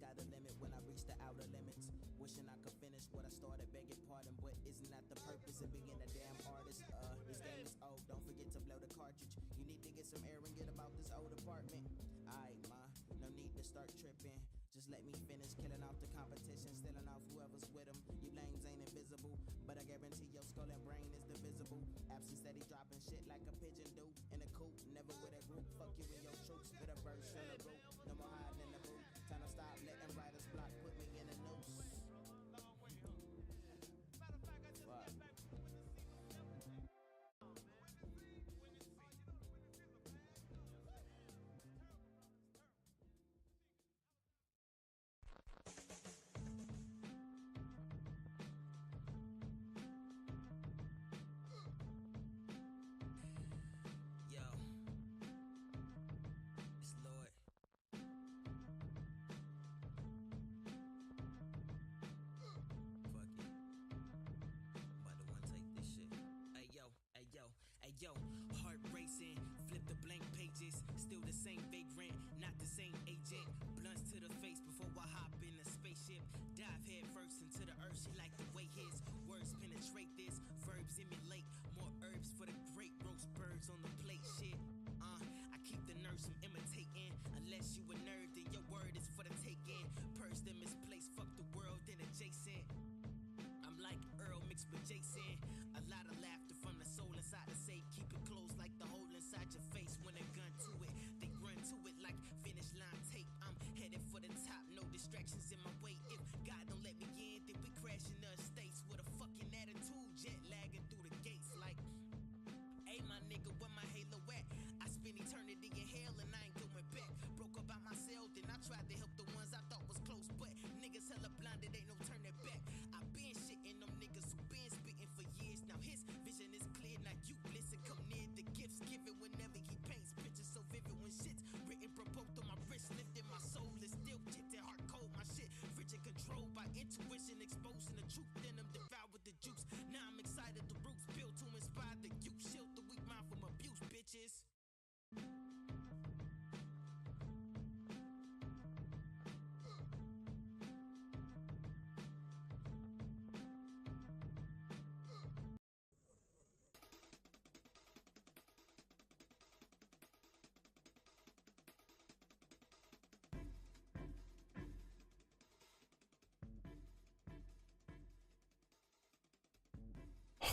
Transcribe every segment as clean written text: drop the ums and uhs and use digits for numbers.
got a limit when I reach the outer limits. Wishing I could finish what I started, begging pardon, but isn't that the purpose of being a damn artist? This game is old, don't forget to blow the cartridge. You need to get some air and get about this old apartment. Aight, ma, no need to start tripping. Just let me finish killing off the competition, stealing off whoever's with them. You lames ain't invisible, but I guarantee your skull and brain is divisible. Absence steady dropping shit like a pigeon do in a coop, never with a group. Fuck you and your troops, with a burst on the roof. No more hiding in the booth. Time to stop letting writers block, put me in a noose. Fuck. Yo, it's Lord. Fuck it. About to one take this shit. Hey yo, hey yo, hey yo. Heart racing, flip the blank pages. Still the same vagrant, not the same agent. Blunts to the face before I hop in the spaceship. Dive head first into the earth. She like the way his words penetrate this. Verbs emulate more herbs for the great roast birds on the plate. Shit. I keep the nerves from imitating. Unless you a nerd, then your word is for the taking. Purse them misplaced, fuck the world and adjacent. I'm like Earl mixed with Jason. A lot of laughter from the soul inside the safe. Keep it closed like the hole inside your face. When a gun to it, they run to it like finish line tape. I'm headed for the top, no distractions in my way. If God don't let me in, then we crashing the estates with a fucking attitude, jet lagging through the gates like. Hey my nigga, where my halo at? I spend eternity in hell and I ain't going back. Broke up by myself, then I tried to help the ones I thought was close, but niggas hella blinded, ain't no turning back. I been shitting them niggas who been spitting for years. Now his vision is clear, now you listen, come near. The gifts given whenever he paints pictures so vivid. When shit's written, provoked on my wrist, lifting my soul is still jitting, heart cold. My shit rich and controlled by intuition, exposing the truth in them, devoured with the juice. Now I'm excited, the roots built to inspire the youth, shield the weak mind from abuse, bitches.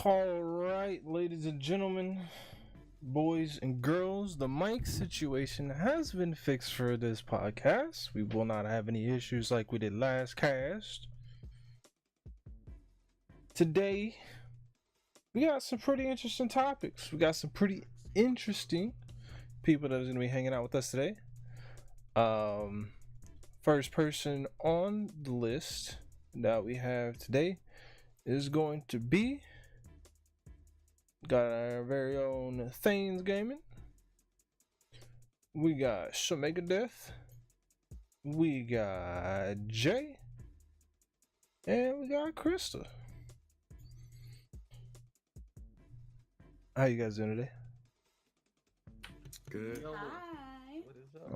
All right, ladies and gentlemen, boys and girls, the mic situation has been fixed for this podcast. We will not have any issues like we did last cast. Today, we got some pretty interesting topics. We got some pretty interesting people that are going to be hanging out with us today. First person on the list that we have today is going to be got our very own Thane's Gaming. We got Shamega Death. We got Jay. And we got Krysta. How you guys doing today? Good. Hi. What is up?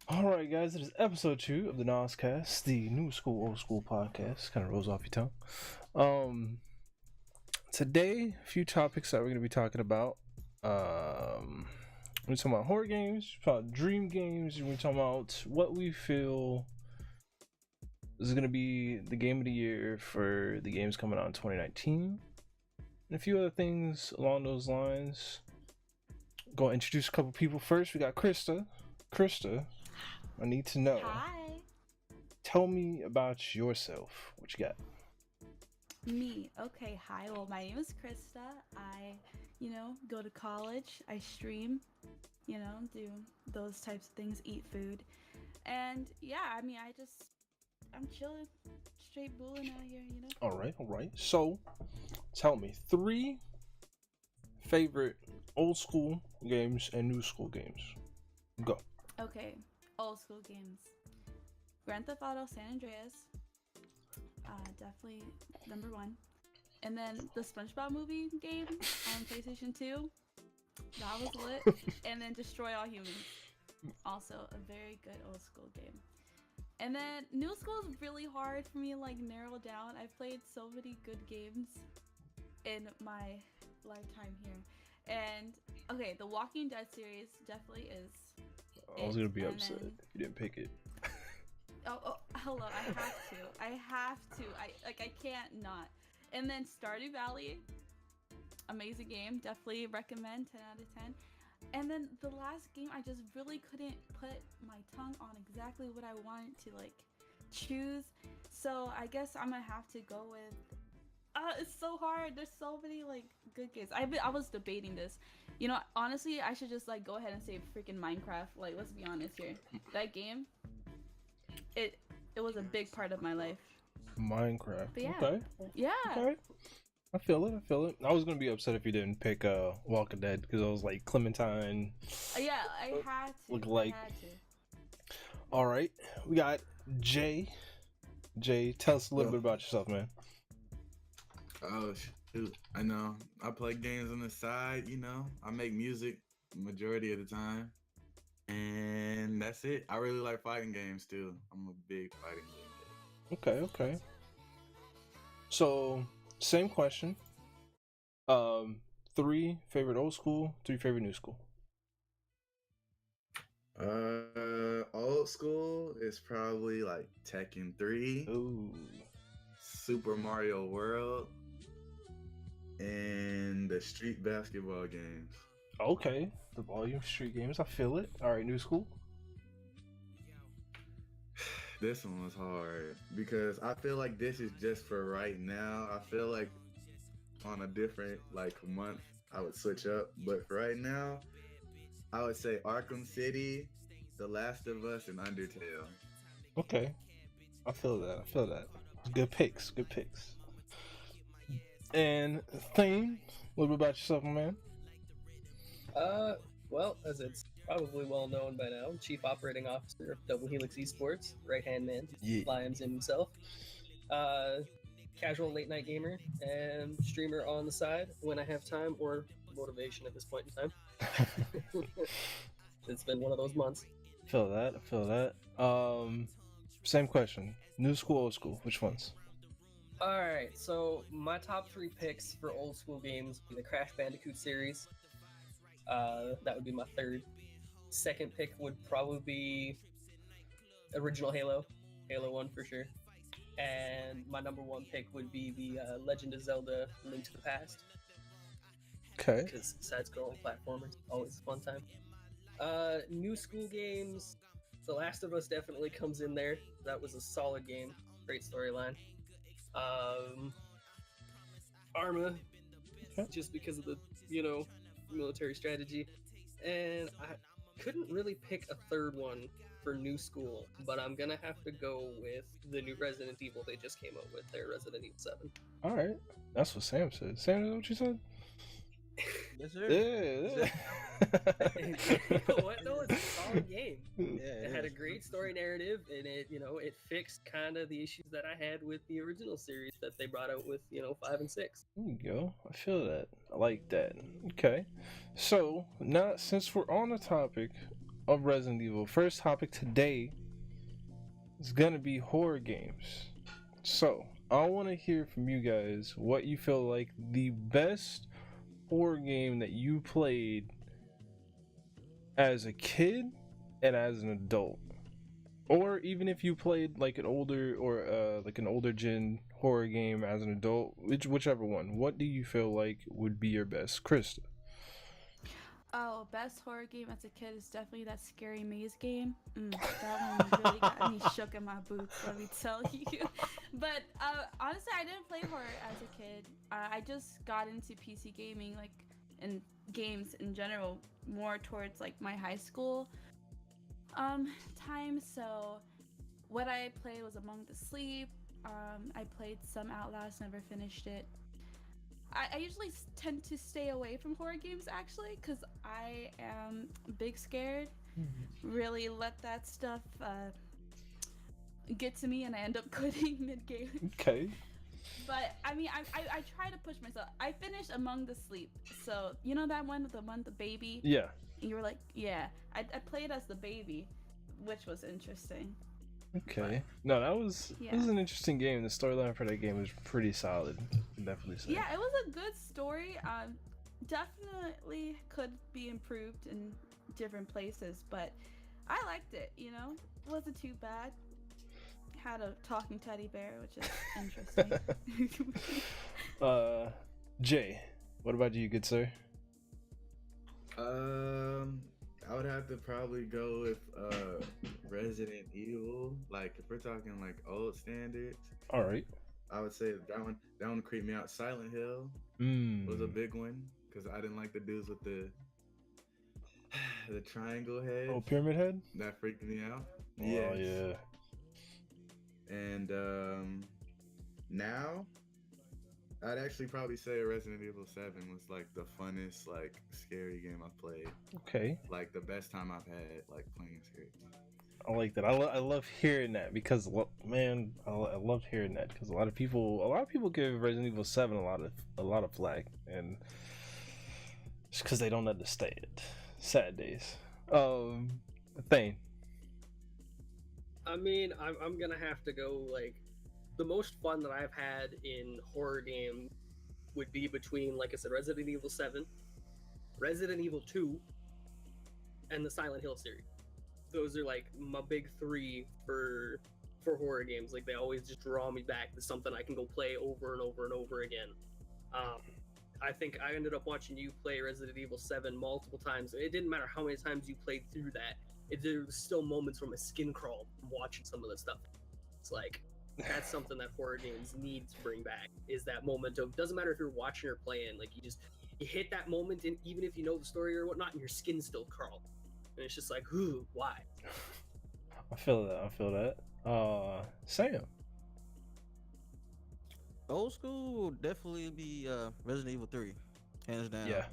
All right, guys. It is episode 2 of the N.O.S Cast, the new school, old school podcast. Kind of rolls off your tongue. Today, a few topics that we're going to be talking about. We're talking about horror games, about dream games, and we're talking about what we feel is going to be the game of the year for the games coming out in 2019. And a few other things along those lines. Go introduce a couple people first. We got Krysta. Krysta, I need to know. Hi. Tell me about yourself. What you got? Me. Okay, hi. Well, my name is Krysta. I, go to college. I stream, do those types of things, eat food. And yeah, I'm chilling, straight bullying out here, All right. So, tell me 3 favorite old school games and new school games. Go. Okay, old school games. Grand Theft Auto San Andreas. Definitely number 1. And then the SpongeBob movie game on PlayStation 2. That was lit. And then Destroy All Humans. Also a very good old school game. And then new school is really hard for me to like narrow down. I've played so many good games in my lifetime here. And okay, the Walking Dead series definitely is. I was gonna be And upset then- if you didn't pick it. Oh, hello. I have to. I can't not. And then Stardew Valley, amazing game. Definitely recommend. 10 out of 10. And then the last game, I just really couldn't put my tongue on exactly what I wanted to like choose. So I guess I'm gonna have to go with. It's so hard. There's so many like good games. I was debating this. You know, honestly, I should just like go ahead and say freaking Minecraft. Like, let's be honest here. That game, it was a big part of my life. Minecraft. But yeah. Okay. Yeah. Okay. I feel it. I was gonna be upset if you didn't pick Walking Dead because I was like Clementine. Yeah, I had to. Look like. I had to. All right, we got Jay. Jay, tell us a little bit about yourself, man. Oh shoot! I know. I play games on the side. You know, I make music majority of the time, and that's it. I really like fighting games too. I'm a big fighting game guy. Okay. So, same question. 3 favorite old school, 3 favorite new school. Old school is probably like Tekken 3, Ooh. Super Mario World, and the street basketball games. Okay, the volume street games. I feel it. All right, new school. This one was hard because I feel like this is just for right now. I feel like on a different like month I would switch up, but for right now I would say Arkham City, The Last of Us, and Undertale. Okay, I feel that. Good picks. And Thane, a little bit about yourself, my man. Well, as it's probably well known by now, Chief Operating Officer of Double Helix Esports, right-hand man, Yeah. Lions in himself. Casual late-night gamer and streamer on the side when I have time or motivation at this point in time. It's been one of those months. I feel that. Same question. New school, old school. Which ones? Alright, so my top 3 picks for old school games would be the Crash Bandicoot series. That would be my third. Second pick would probably be original Halo 1 for sure. And my number 1 pick would be the Legend of Zelda Link to the Past. Okay. Because side-scrolling platformers, always a fun time. New school games, The Last of Us definitely comes in there. That was a solid game, great storyline. Arma, Okay. just because of the, military strategy. And I couldn't really pick a third one for new school, but I'm gonna have to go with the new Resident Evil they just came out with, their Resident Evil 7. All right. That's what Sam said. Sam, is that what you said? Yes, sir. Yeah. You know what? No, it's a solid game. Yeah, It had a great story narrative, and it fixed kind of the issues that I had with the original series that they brought out with 5 and 6. There you go. I feel that. I like that. Okay. So, now since we're on the topic of Resident Evil, first topic today is gonna be horror games. So, I want to hear from you guys what you feel like the best horror game that you played as a kid and as an adult, or even if you played like an older gen horror game as an adult, whichever one. What do you feel like would be your best, Krysta? Oh, best horror game as a kid is definitely that Scary Maze game. That one really got me shook in my boots, let me tell you. But honestly, I didn't play horror as a kid. I just got into PC gaming, like, and games in general, more towards like my high school time. So what I played was Among the Sleep. I played some Outlast, never finished it. I usually tend to stay away from horror games, actually, because I am big scared. Really let that stuff get to me, and I end up quitting mid-game. Okay. But, I mean, I try to push myself. I finished Among the Sleep. So, you know that one with the baby? Yeah. And you were like, yeah. I played as the baby, which was interesting. Okay. No, that was Yeah. it was an interesting game. The storyline for that game was pretty solid. I can definitely say. Yeah, it was a good story. Definitely could be improved in different places, but I liked it. You know, it wasn't too bad. Had a talking teddy bear, which is interesting. Jay, what about you, good sir? I would have to probably go with Resident Evil. Like if we're talking like old standards, All right. I would say that one creeped me out. Silent Hill was a big one because I didn't like the dudes with the triangle head. Oh, Pyramid Head? That freaked me out. Oh, Yes. yeah. And now I'd actually probably say Resident Evil 7 was like the funnest, like scary game I've played. Okay. Like the best time I've had, like playing a scary game. I like that. I love hearing that because man, I love hearing that because a lot of people give Resident Evil 7 a lot of flack, and it's because they don't understand. Sad days. Thane. I mean, I'm gonna have to go like the most fun that I've had in horror game would be between, like I said, Resident Evil 7, Resident Evil 2, and the Silent Hill series. Those are like my big three for horror games. Like they always just draw me back to something I can go play over and over and over again. I think I ended up watching you play Resident Evil 7 multiple times. It didn't matter how many times you played through that. There was still moments where my skin crawled from watching some of the stuff. It's like, that's something that horror games need to bring back, is that moment of, doesn't matter if you're watching or playing, like you hit that moment, and even if you know the story or whatnot, and your skin still crawls. And it's just like, ooh, why? I feel that. Sam. Old school will definitely be Resident Evil 3, hands down. Yeah.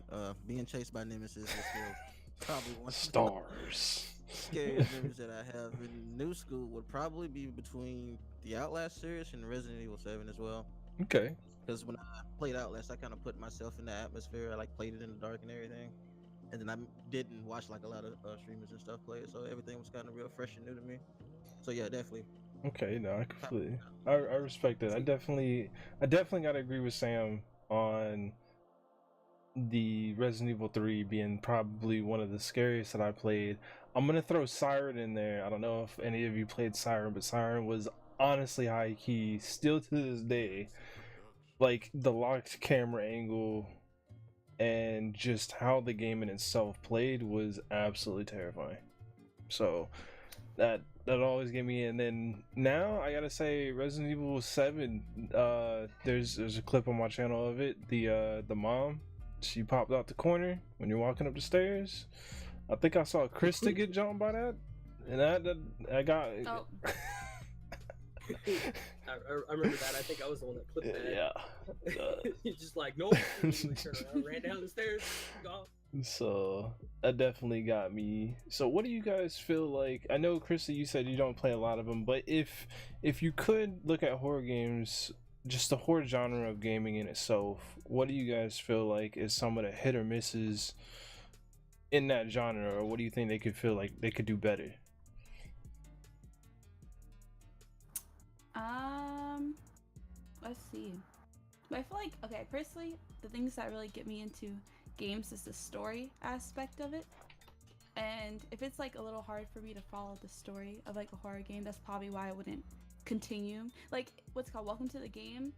Being chased by Nemesis is still probably one of Stars. the scariest memories that I have. In new school would probably be between the Outlast series and Resident Evil 7 as well. Okay. Because when I played Outlast, I kind of put myself in the atmosphere. I like played it in the dark and everything. And then I didn't watch like a lot of streamers and stuff play it, so everything was kind of real fresh and new to me. So yeah, definitely. Okay, no, I completely, I respect it. I definitely gotta agree with Sam on the Resident Evil 3 being probably one of the scariest that I played. I'm gonna throw Siren in there. I don't know if any of you played Siren, but Siren was honestly high key, still to this day. Like the locked camera angle and just how the game in itself played was absolutely terrifying. So that always gave me. And then now I gotta say Resident Evil 7, there's a clip on my channel of it. The mom, she popped out the corner when you're walking up the stairs. I think I saw Krysta get jumped by that, and I got Oh. I remember that. I think I was the one that clipped that. Yeah. You're just like, nope. You turn around, ran down the stairs, gone. So that definitely got me. So what do you guys feel like? I know, Krysta, you said you don't play a lot of them, but if you could look at horror games, just the horror genre of gaming in itself, what do you guys feel like is some of the hit or misses in that genre, or what do you think they could feel like they could do better? Let's see. But I feel like, okay, personally, the things that really get me into games is the story aspect of it. And if it's like a little hard for me to follow the story of like a horror game, that's probably why I wouldn't continue. Like, what's it called? Welcome to the Game.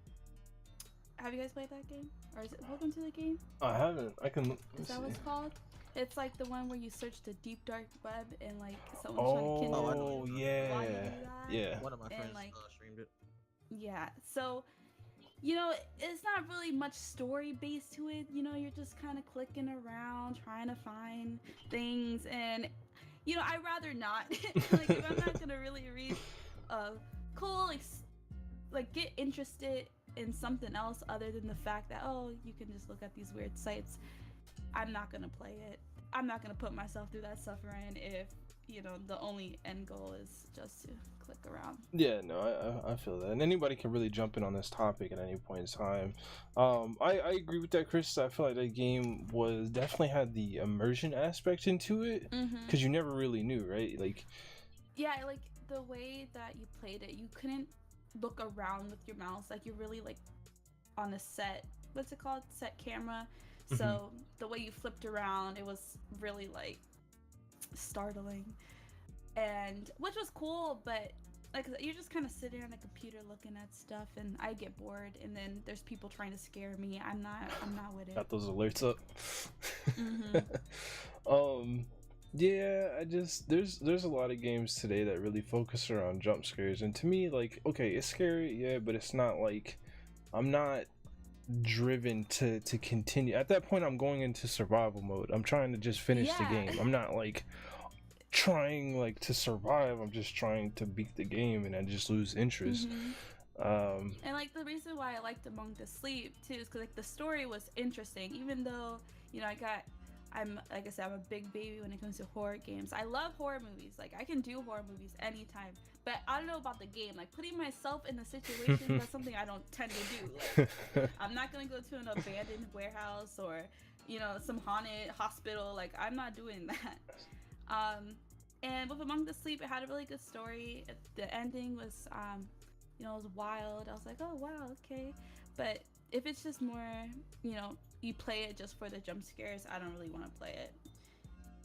Have you guys played that game? Or is it Welcome to the Game? I haven't. I can. Is that what it's called? It's like the one where you search the deep dark web and like someone's trying to kidnap Oh you. yeah, Why you do that? yeah. One of my And, friends like, streamed it. Yeah, so, you know, it's not really much story based to it. You know, you're just kind of clicking around, trying to find things, and, you know, I'd rather not. Like, if I'm not gonna really read cool, like, get interested in something else other than the fact that, oh, you can just look at these weird sites, I'm not gonna play it. I'm not gonna put myself through that suffering if the only end goal is just to click around. Yeah, no, I feel that, and anybody can really jump in on this topic at any point in time. I agree with that, Chris. I feel like that game was definitely had the immersion aspect into it, because you never really knew, right? Like, yeah, like the way that you played it, you couldn't look around with your mouse. Like you're really like on a set. What's it called? Set camera. So the way you flipped around, it was really like startling, and which was cool, but like you're just kind of sitting on a computer looking at stuff, and I get bored, and then there's people trying to scare me. I'm not with it. got those alerts up. Yeah, there's a lot of games today that really focus around jump scares, and to me, like, okay, it's scary, yeah, but it's not like I'm not driven to continue. At that point, I'm going into survival mode. I'm trying to just finish the game. I'm not like trying like to survive. I'm just trying to beat the game, and I just lose interest. And like the reason why I liked Among the Sleep too is because like the story was interesting, even though I'm like I said, I'm a big baby when it comes to horror games. I love horror movies. Like I can do horror movies anytime. But I don't know about the game. Like putting myself in the situation, that's something I don't tend to do. Like I'm not gonna go to an abandoned warehouse or some haunted hospital. Like I'm not doing that. And with Among the Sleep, it had a really good story. The ending was it was wild. I was like, oh wow, okay. But if it's just more, you play it just for the jump scares, I don't really want to play it.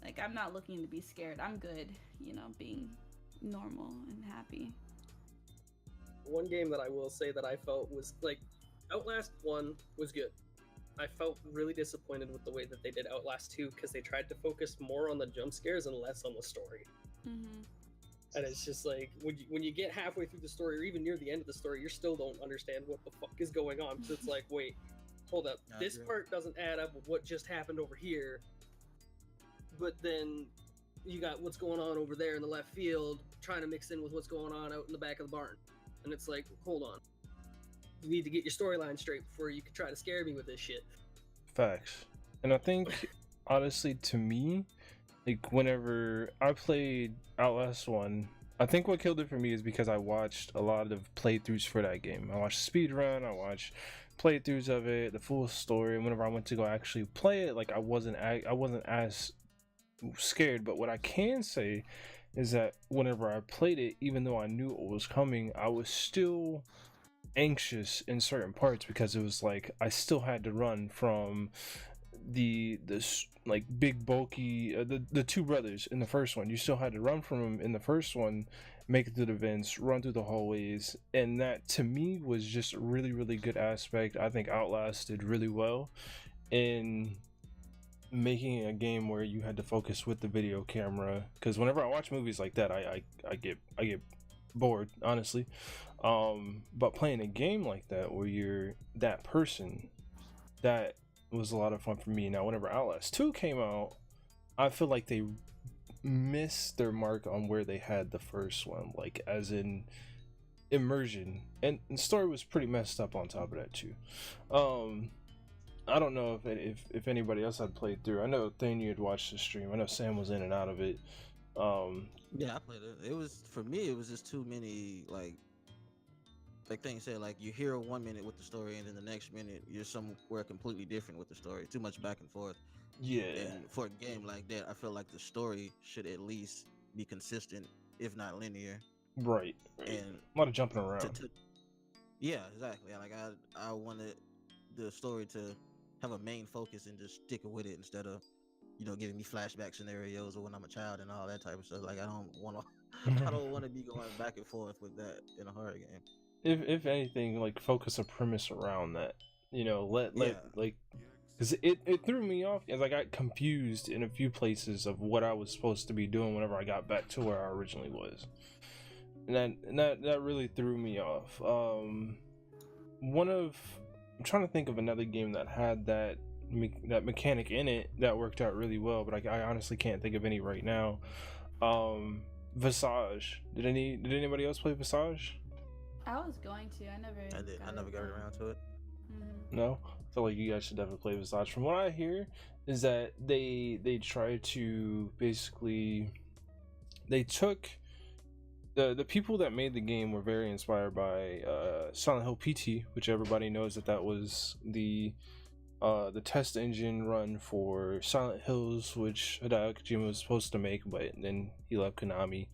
Like, I'm not looking to be scared. I'm good, being normal and happy. One game that I will say that I felt was, like, Outlast 1 was good. I felt really disappointed with the way that they did Outlast 2 because they tried to focus more on the jump scares and less on the story. And it's just like, when you get halfway through the story or even near the end of the story, you still don't understand what the fuck is going on. So it's like, wait, hold up. This part doesn't add up with what just happened over here. But then you got what's going on over there in the left field trying to mix in with what's going on out in the back of the barn. And it's like, hold on. You need to get your storyline straight before you can try to scare me with this shit. Facts. And I think, honestly, to me, like, whenever I played Outlast 1, I think what killed it for me is because I watched a lot of playthroughs for that game. I watched speedrun, I watched playthroughs of it, the full story, and whenever I went to go actually play it, like, I wasn't as scared. But what I can say is that whenever I played it, even though I knew what was coming, I was still anxious in certain parts because it was like I still had to run from this like big bulky the two brothers in the first one. You still had to run from them in the first one, make it through the vents, run through the hallways, and that to me was just a really, really good aspect. I think Outlast did really well in making a game where you had to focus with the video camera, because whenever I watch movies like that, I get bored, honestly. But playing a game like that where you're that person, that was a lot of fun for me. Now, whenever Outlast 2 came out, I feel like they missed their mark on where they had the first one, like as in immersion, and the story was pretty messed up on top of that too. I don't know if anybody else had played through. I know Thane, you had watched the stream. I know Sam was in and out of it. Yeah, I played it. It was, for me, it was just too many, like Thane said, like you hear 1 minute with the story and then the next minute you're somewhere completely different with the story. Too much back and forth. Yeah. And for a game like that, I feel like the story should at least be consistent, if not linear. Right. And a lot of jumping around. Yeah, exactly. Like I wanted the story to have a main focus and just stick with it instead of, giving me flashback scenarios of when I'm a child and all that type of stuff. Like I don't want to be going back and forth with that in a horror game. If anything, like focus a premise around that, like, because it threw me off as I got confused in a few places of what I was supposed to be doing whenever I got back to where I originally was, and that really threw me off. I'm trying to think of another game that had that mechanic in it that worked out really well, but I honestly can't think of any right now. Visage. Did anybody else play Visage? I was going to. I never got around to it. No? I feel like you guys should definitely play Visage. From what I hear is that they try to basically they took the people that made the game were very inspired by Silent Hill PT, which everybody knows that was the test engine run for Silent Hills, which Hideo Kojima was supposed to make, but then he left Konami,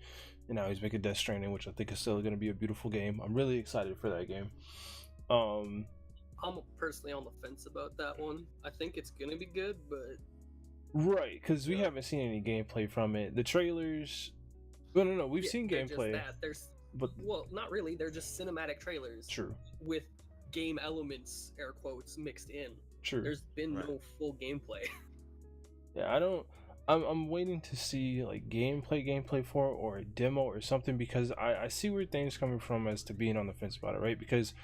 and now he's making Death Stranding, which I think is still going to be a beautiful game. I'm really excited for that game. I'm personally on the fence about that one. I think it's gonna be good, but right, because we haven't seen any gameplay from it. The trailers, no, we've seen gameplay. But well, not really. They're just cinematic trailers. True. With game elements, air quotes, mixed in. True. There's been no full gameplay. Yeah, I'm waiting to see like gameplay for it, or a demo or something, because I see where things coming from as to being on the fence about it, right? Because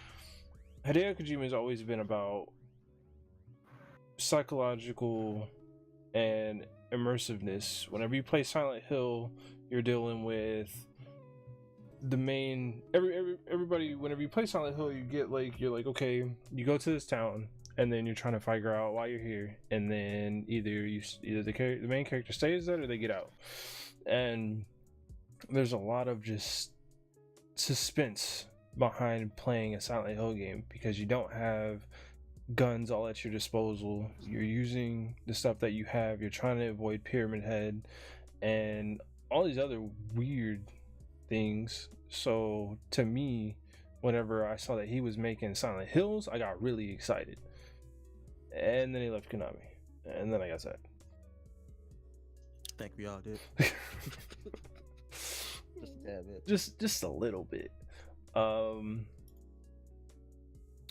Hideo Kojima has always been about psychological and immersiveness. Whenever you play Silent Hill, you're dealing with the main everybody. Whenever you play Silent Hill, you're like, okay, you go to this town, and then you're trying to figure out why you're here, and then either the main character stays there or they get out, and there's a lot of just suspense behind playing a Silent Hill game, because you don't have guns all at your disposal. You're using the stuff that you have. You're trying to avoid Pyramid Head and all these other weird things. So to me, whenever I saw that he was making Silent Hills, I got really excited. And then he left Konami, and then I got sad. I think we all did. Just a tad bit. Just a little bit.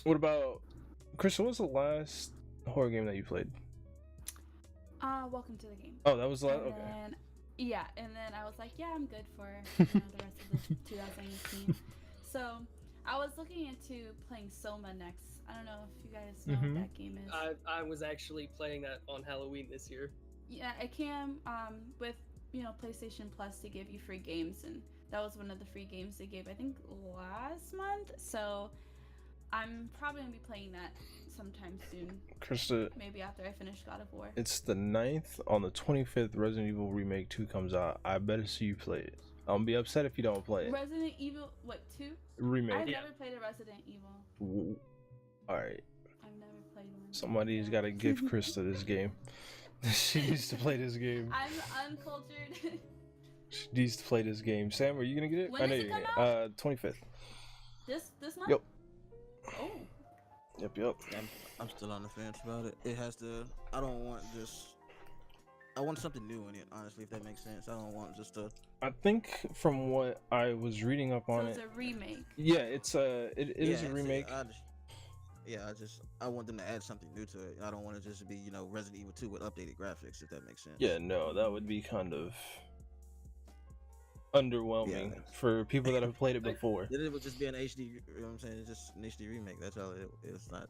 What about Krysta? What was the last horror game that you played? Welcome to the Game. Oh, that was last. And Okay. then, yeah, and then I was like, yeah, I'm good for the rest of the 2018. So I was looking into playing Soma next. I don't know if you guys know what that game is. I was actually playing that on Halloween this year. Yeah, it came with PlayStation Plus to give you free games, and that was one of the free games they gave, I think, last month. So I'm probably gonna be playing that sometime soon. Krysta, maybe after I finish God of War. it's the 9th. On the 25th, Resident Evil Remake 2 comes out. I better see you play it. I'm gonna be upset if you don't play it. Resident Evil, what, 2? Remake. I've never played a Resident Evil. Alright. I've never played one. Somebody's gotta give Krysta this game. She needs to play this game. I'm uncultured. She needs to play this game. Sam, are you gonna get it? When does it come out? 25th. This month? Yep. Oh. Yep. I'm still on the fence about it. It has to. I don't want just. I want something new in it, honestly, if that makes sense. I don't want just a. I think from what I was reading up on it's a remake. Yeah, it is a remake. I want them to add something new to it. I don't want it just to be, Resident Evil 2 with updated graphics, if that makes sense. Yeah, no, that would be kind of underwhelming for people that have played it before. It would just be an HD, you know what I'm saying? It's just an HD remake. That's all it is. It's not.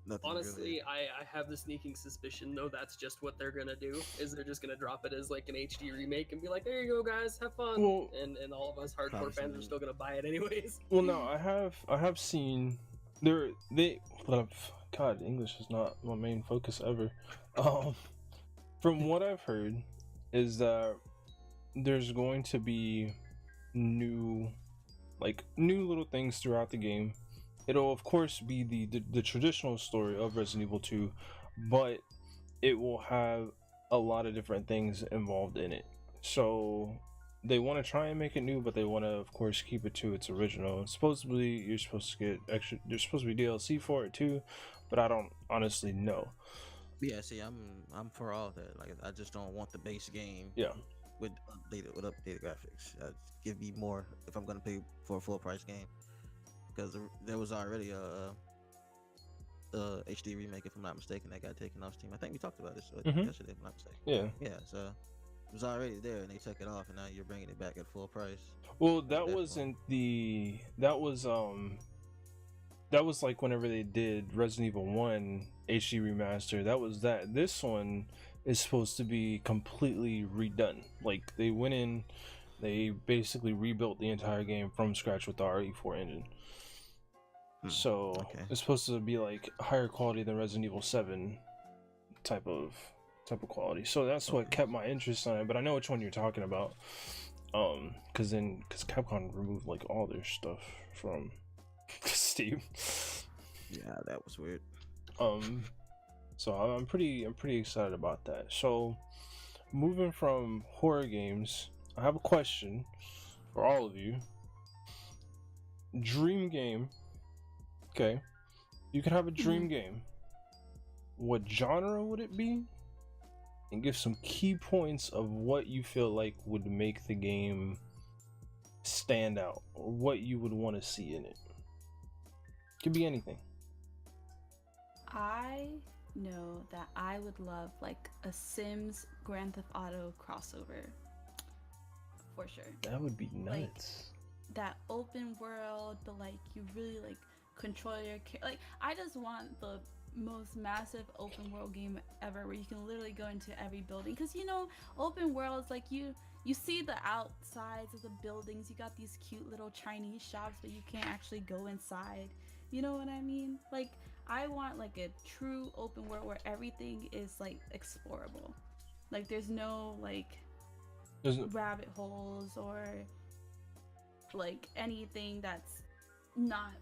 Nothing Honestly, really. I have the sneaking suspicion, though, that's just what they're gonna do. Is they're just gonna drop it as like an HD remake and be like, "There you go, guys, have fun." Well, and all of us hardcore fans are still gonna buy it anyways. Well, no, I have seen God, English is not my main focus ever. From what I've heard, is that there's going to be new little things throughout the game. It'll of course be the traditional story of Resident Evil 2, but it will have a lot of different things involved in it. So they want to try and make it new, but they want to of course keep it to its original. Supposedly there's supposed to be DLC for it too, but I don't honestly know. Yeah, see, I'm for all that. Like, I just don't want the base game. Yeah. With updated graphics. Give me more if I'm gonna pay for a full price game. Because there was already a HD remake, if I'm not mistaken, that got taken off Steam. I think we talked about this yesterday, if I'm not mistaken. Yeah. So it was already there, and they took it off, and now you're bringing it back at full price. Well, that was like whenever they did Resident Evil 1 HD remaster. That was that. This one is supposed to be completely redone. Like, they went in, they basically rebuilt the entire game from scratch with the RE4 engine. So it's supposed to be like higher quality than Resident Evil 7 type of type of quality. So that's what kept my interest on it. But I know which one you're talking about. Because Capcom removed like all their stuff from Steam. Yeah, that was weird. So I'm pretty excited about that. So moving from horror games, I have a question for all of you. Dream game. Okay. You could have a dream game. What genre would it be? And give some key points of what you feel like would make the game stand out, or what you would want to see in it. Could be anything. I know that I would love like a Sims Grand Theft Auto crossover. For sure. That would be nuts. That open world, but like you really like control your like I just want the most massive open world game ever where you can literally go into every building, because you know open worlds like you see the outsides of the buildings, you got these cute little Chinese shops but you can't actually go inside, you know what I mean? Like I want like a true open world where everything is like explorable, like there's no like rabbit holes or like anything that's not,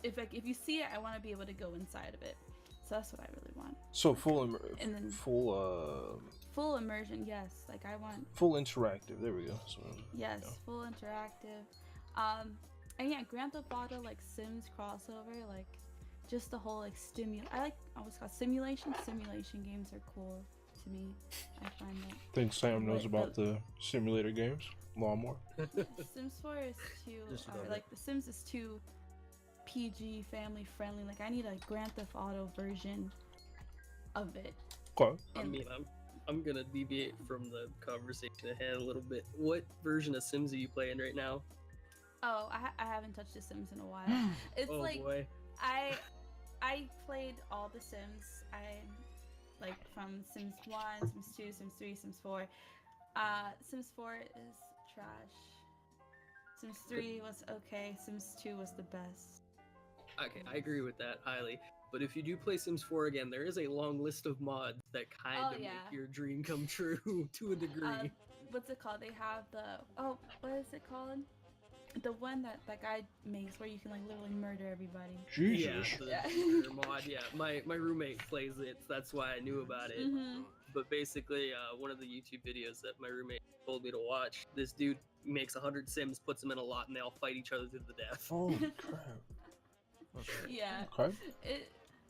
if you see it, I want to be able to go inside of it. So that's what I really want. So full immersion, yes. Like I want full interactive. There we go. So, yes, full interactive. And yeah, Grand Theft Auto like Sims crossover, like just the whole like I like what's called simulation. Simulation games are cool to me. I find that. I think Sam knows about the simulator games a lot more. Sims 4 is too like the Sims is too PG, family friendly. Like I need a Grand Theft Auto version of it. Okay. I mean, I'm gonna deviate from the conversation ahead a little bit. What version of Sims are you playing right now? Oh, I haven't touched The Sims in a while. It's oh like boy. I played all the Sims. I like from Sims 1, Sims 2, Sims 3, Sims 4. Sims 4 is trash. Sims 3 was okay. Sims 2 was the best. Okay, I agree with that highly. But if you do play Sims 4 again, there is a long list of mods that kind of make your dream come true to a degree. What's it called? They have what is it called? The one that guy makes where you can like literally murder everybody. Jesus. Yeah, the murder mod. Yeah, my roommate plays it. So that's why I knew about it. Mm-hmm. But basically, one of the YouTube videos that my roommate told me to watch, this dude makes 100 Sims, puts them in a lot, and they all fight each other to the death. Holy crap. Okay. Yeah. Okay.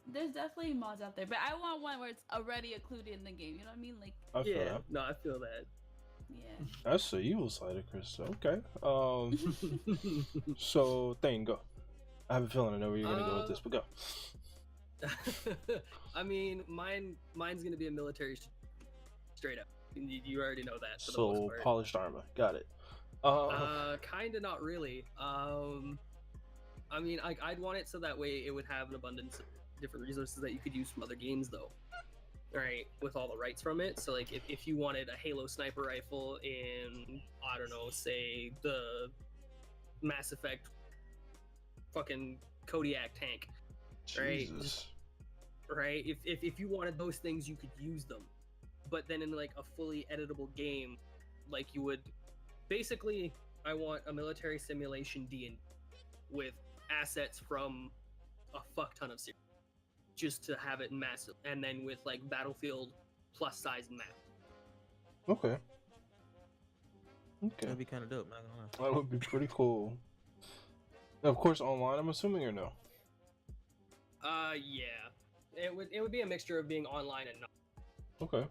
There's definitely mods out there, but I want one where it's already included in the game. You know what I mean? Like. I feel that. No, I feel that. Yeah. That's the evil side of Krysta. Okay. So Thane, go. I have a feeling I know where you're gonna go with this, but go. I mean, mine's gonna be a military straight up. You already know that. For the most So part. polished armor. Got it. Kinda not really. I mean, I'd want it so that way it would have an abundance of different resources that you could use from other games, though. Right, with all the rights from it. So, like, if you wanted a Halo sniper rifle in, I don't know, say the Mass Effect fucking Kodiak tank, right? Jesus. Right. If you wanted those things, you could use them. But then in like a fully editable game, like you would, basically, I want a military simulation D&D with assets from a fuck ton of series, just to have it massive, and then with like Battlefield plus size map. Okay. That'd be kind of dope, not gonna lie. That would be pretty cool. Of course, online, I'm assuming, or no? Yeah. It would be a mixture of being online and not. Okay.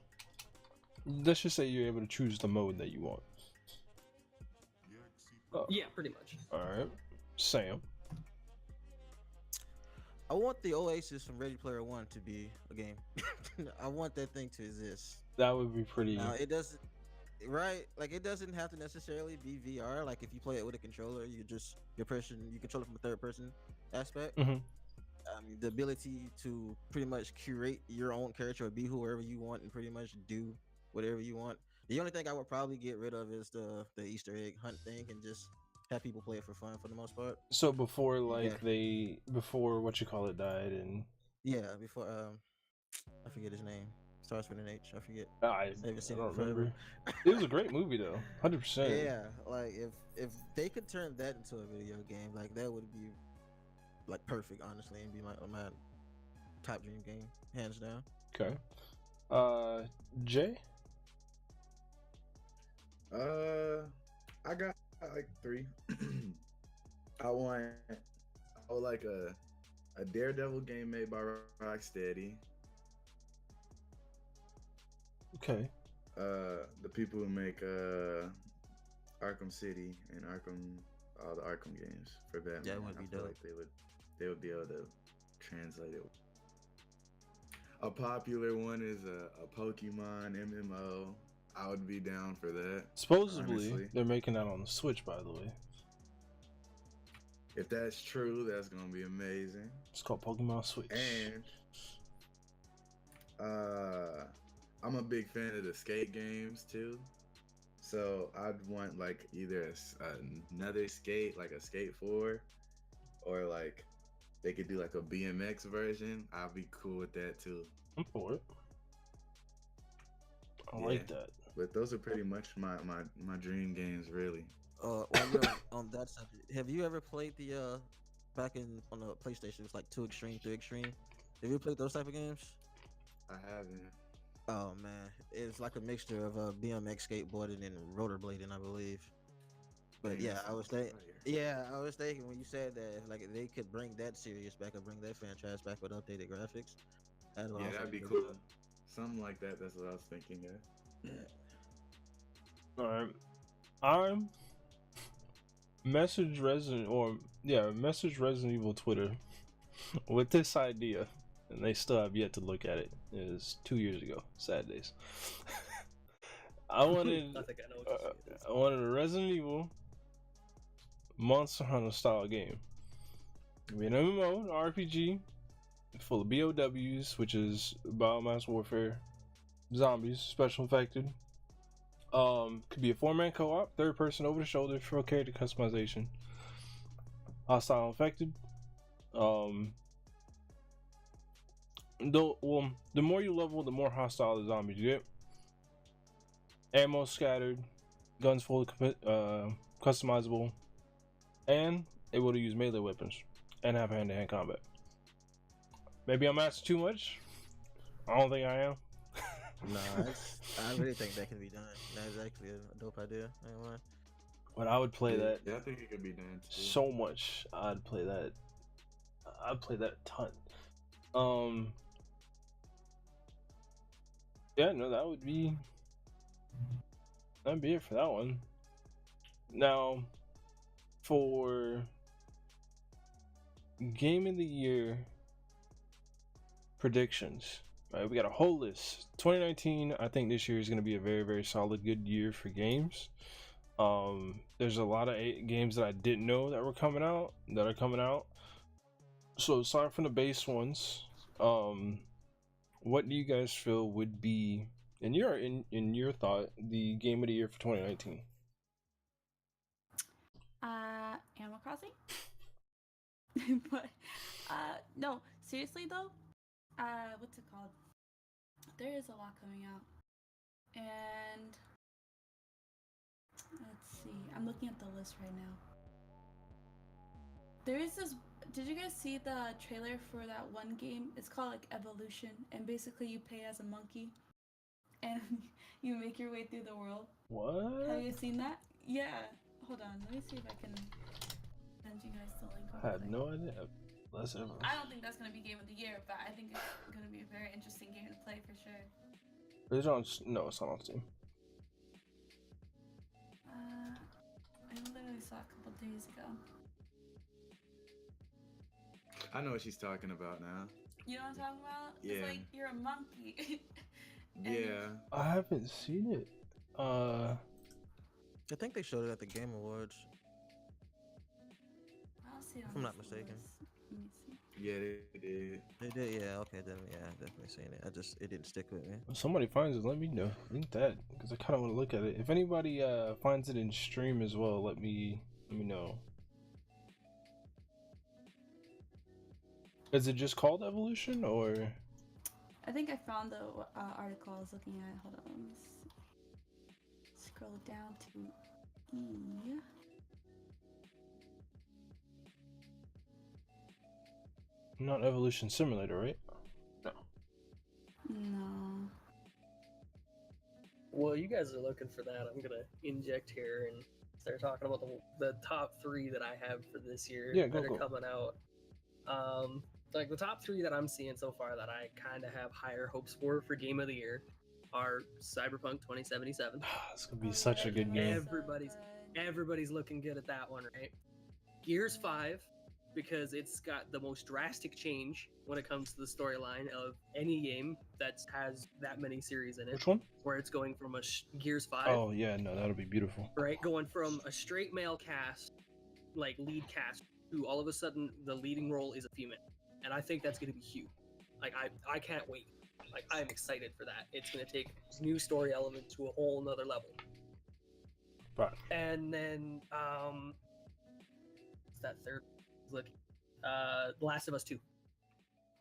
Let's just say you're able to choose the mode that you want. Yeah, pretty much. Alright. Sam. I want the Oasis from Ready Player One to be a game. I want that thing to exist. That would be pretty. Now, it doesn't, right? Like, it doesn't have to necessarily be VR. Like, if you play it with a controller, you control it from a third person aspect. Mhm. The ability to pretty much curate your own character or be whoever you want and pretty much do whatever you want. The only thing I would probably get rid of is the Easter egg hunt thing and just have people play it for fun for the most part. So before before what you call it died, and yeah, before I forget his name. Starts with an H. I forget. I Haven't seen don't it forever. remember. It was a great movie though, 100%. Yeah, like if they could turn that into a video game, like that would be like perfect, honestly, and be my top dream game, hands down. Okay. Jay. I got like three. I would like a Daredevil game made by Rocksteady. Okay. The people who make Arkham City and all the Arkham games for Batman. Yeah, it would be I feel dope. like they would be able to translate it. A popular one is a Pokemon MMO. I would be down for that. Supposedly, honestly. they're making that on the Switch, by the way. If that's true, that's gonna be amazing. It's called Pokemon Switch. And I'm a big fan of the skate games too. So I'd want like either another skate, like a Skate 4, or like they could do like a BMX version. I'd be cool with that too. I'm for it. I Yeah. like that. But those are pretty much my dream games, really. While you're on that subject, have you ever played the back on the PlayStation? It's like 2 Extreme, 3 Extreme. Have you played those type of games? I haven't. Oh man, it's like a mixture of BMX skateboarding and rollerblading, I believe. But Dang, yeah, that I was sounds thinking. fire. Yeah, I was thinking when you said that, like if they could bring that series back or bring that franchise back with updated graphics. That's what I Yeah, was that'd be thinking. cool. Something like that. That's what I was thinking. Yeah. All right. I'm message Resident Evil Twitter with this idea, and they still have yet to look at it. It is 2 years ago. Sad days. I wanted I think I know what this is. I wanted a Resident Evil Monster Hunter style game. It'd be an MMO, an RPG, full of BOWs, which is biomass warfare, zombies, special infected. Could be a 4-man co-op, third person over the shoulder for character customization. Hostile infected. The more you level, the more hostile the zombies you get. Ammo scattered, guns fully customizable, and able to use melee weapons and have hand-to-hand combat. Maybe I'm asking too much. I don't think I am. No, I really think that can be done. That's actually a dope idea. I ain't lying. But I would play that Yeah, I think it could be done too. so much. I'd play that a ton. Yeah, no, that'd be it for that one. Now, for Game of the Year predictions, right? We got a whole list. 2019, I think this year is going to be a very, very solid, good year for games. There's a lot of games that I didn't know that were coming out that are coming out. So aside from the base ones, what do you guys feel would be in your thought the game of the year for 2019? Animal Crossing. But no, seriously though, what's it called? There is a lot coming out, and let's see. I'm looking at the list right now. There is this. Did you guys see the trailer for that one game? It's called like Evolution, and basically you play as a monkey, and you make your way through the world. What? Have you seen that? Yeah. Hold on. Let me see if I can send you guys the link. I had no idea. I don't think that's gonna be game of the year, but I think it's gonna be a very interesting game to play for sure. It's on. No, it's not on Steam. I literally saw it a couple days ago. I know what she's talking about now. You know what I'm talking about? Yeah. It's like you're a monkey. Yeah. I haven't seen it. I think they showed it at the Game Awards. I don't see it If on I'm not this mistaken. list. Let me see. Yeah, they did. They did, yeah. Okay, then yeah, I've definitely seen it. It didn't stick with me. If somebody finds it, let me know. Link that because I kind of want to look at it. If anybody finds it in stream as well, let me know. Is it just called Evolution or? I think I found the article I was looking at. Hold on. Scroll down to E. Not Evolution Simulator, right? No. No. Well, you guys are looking for that. I'm gonna inject here and start talking about the top 3 that I have for this year Go, that are go. coming out. Like the top 3 that I'm seeing so far that I kind of have higher hopes for Game of the Year are Cyberpunk 2077. It's gonna be such a good game. Everybody's looking good at that one, right? Gears 5, because it's got the most drastic change when it comes to the storyline of any game that has that many series in it. Which one? Where it's going from Gears 5. Oh yeah, no, that'll be beautiful. Right, going from a straight male cast, like lead cast, to all of a sudden the leading role is a female, and I think that's going to be huge. Like I can't wait. Like I'm excited for that. It's going to take new story elements to a whole nother level. Right. And then what's that third? Look, Last of Us 2.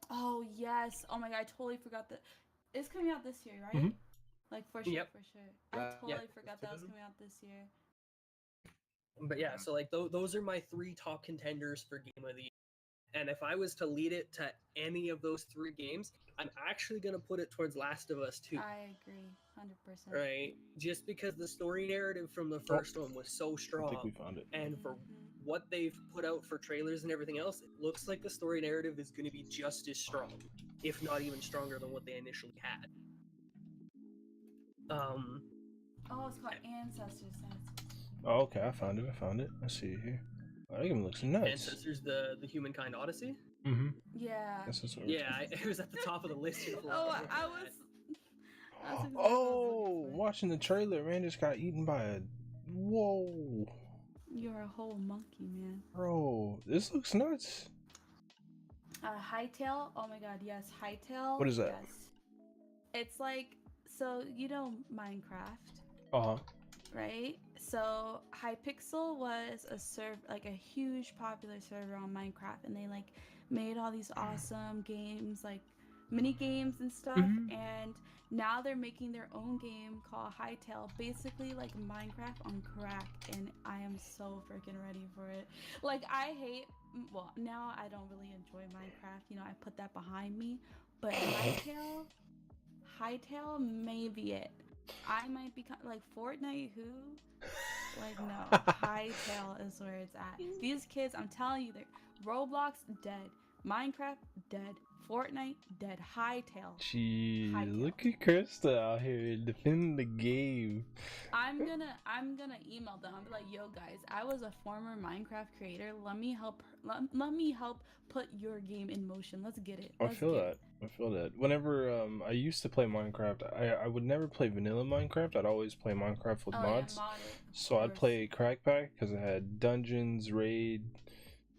Oh yes! Oh my god! I totally forgot that it's coming out this year, right? Mhm. Like for sure, Yep. for sure. I totally forgot that was coming out this year. But yeah, so like those are my 3 top contenders for Game of the Year. And if I was to lead it to any of those 3 games, I'm actually gonna put it towards Last of Us 2. I agree, 100%. Right, just because the story narrative from the first one was so I strong, think we found it. and for what they've put out for trailers and everything else, it looks like the story narrative is going to be just as strong, if not even stronger than what they initially had. Oh, it's called Ancestors. Oh, okay, I found it. I see it here. Oh, that game looks nuts. Ancestors, the Humankind Odyssey. Mm-hmm. Yeah. It was at the top of the list here. For Oh, what I was exactly what I was Oh, looking for. watching the trailer, man, just got eaten by a. Whoa, You're a whole monkey, man. bro, this looks nuts. Hightail. Oh my god, yes, Hightail. What is that? Yes. It's like, so you know Minecraft, Uh-huh. right? So Hypixel was a huge popular server on Minecraft, and they like made all these awesome games, like mini games and stuff. And now they're making their own game called Hightail, basically like Minecraft on crack, and I am so freaking ready for it. Like well, now I don't really enjoy Minecraft, you know, I put that behind me, but Hightail may be it. I might become like Fortnite. Who? Like no, Hightail is where it's at. These kids, I'm telling you, they're Roblox dead, Minecraft dead, Fortnite dead, Hightail. Gee, Hightail. look at Krysta out here defending the game. I'm gonna email them. I'll be like, yo guys, I was a former Minecraft creator. Let me help put your game in motion. Let's get it. I feel that. Whenever I used to play Minecraft, I would never play vanilla Minecraft. I'd always play Minecraft with mods. Yeah, So I'd play Crack Pack because it had dungeons, raid,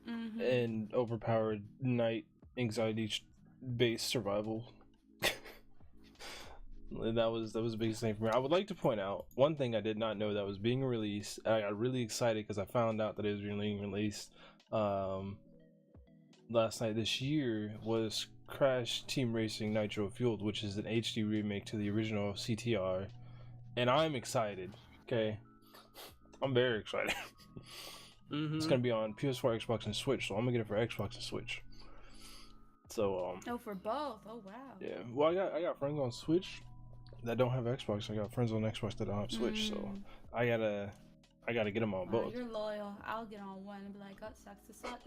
and overpowered night anxiety based survival. That was the biggest thing for me. I would like to point out one thing I did not know that was being released. I got really excited because I found out that it was being released last night this year, was Crash Team Racing Nitro Fueled, which is an HD remake to the original CTR, and I'm excited. Okay, I'm very excited. It's gonna be on PS4, Xbox, and Switch, so I'm gonna get it for Xbox and Switch. So oh, for both. Oh wow. yeah. Well, I got friends on Switch that don't have Xbox. I got friends on Xbox that don't have Switch. So I gotta get them on both. You're loyal. I'll get on one and be like, oh, sucks to suck.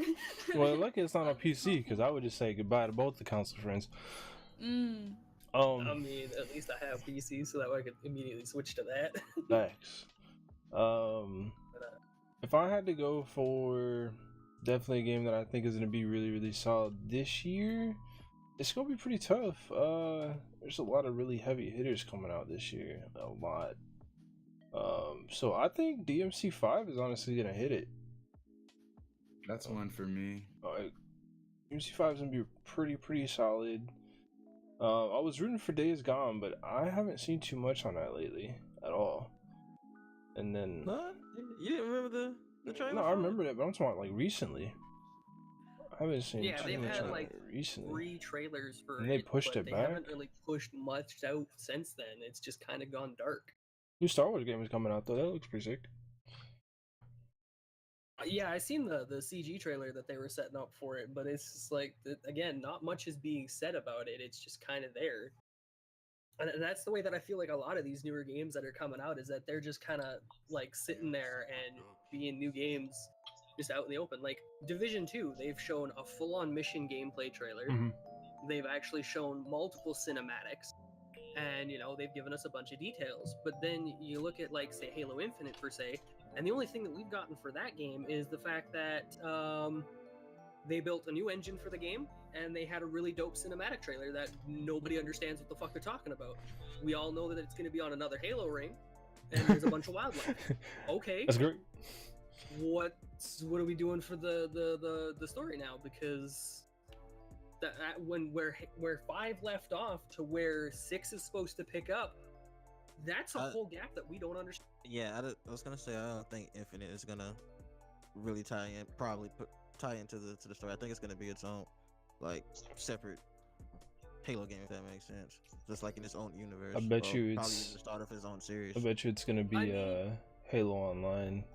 Well, lucky it's not on PC because I would just say goodbye to both the console friends. I mean, at least I have PC, so that way I could immediately switch to that. Thanks. If I had to go for definitely a game that I think is going to be really, really solid this year, it's going to be pretty tough. There's a lot of really heavy hitters coming out this year. A lot. So I think DMC 5 is honestly going to hit it. That's one for me. DMC 5 is going to be pretty solid. I was rooting for Days Gone, but I haven't seen too much on that lately at all. And then you didn't remember the trailer? No, I remember that, but I'm talking about like recently. haven't seen Yeah, too they've much had on like it recently. 3 trailers for And they it, pushed but it they back? haven't really pushed much out since then. It's just kind of gone dark. New Star Wars game is coming out though. That looks pretty sick. Yeah, I seen the CG trailer that they were setting up for it, but it's just like again, not much is being said about it. It's just kind of there. And that's the way that I feel like a lot of these newer games that are coming out is that they're just kind of like sitting there and being new games just out in the open. Like Division 2, they've shown a full-on mission gameplay trailer. Mhm. They've actually shown multiple cinematics, and they've given us a bunch of details. But then you look at like say Halo Infinite per se, and the only thing that we've gotten for that game is the fact that they built a new engine for the game, and they had a really dope cinematic trailer that nobody understands what the fuck they're talking about. We all know that it's going to be on another Halo ring, and there's a bunch of wildlife. Okay, That's great. what are we doing for the story now? Because where 5 left off to where 6 is supposed to pick up, that's a whole gap that we don't understand. Yeah, I was gonna say I don't think Infinite is gonna really tie into the story. I think it's gonna be its own like separate Halo game, if that makes sense. Just like in its own universe. I bet you probably it's the start of its own series. I bet you it's gonna be Halo Online.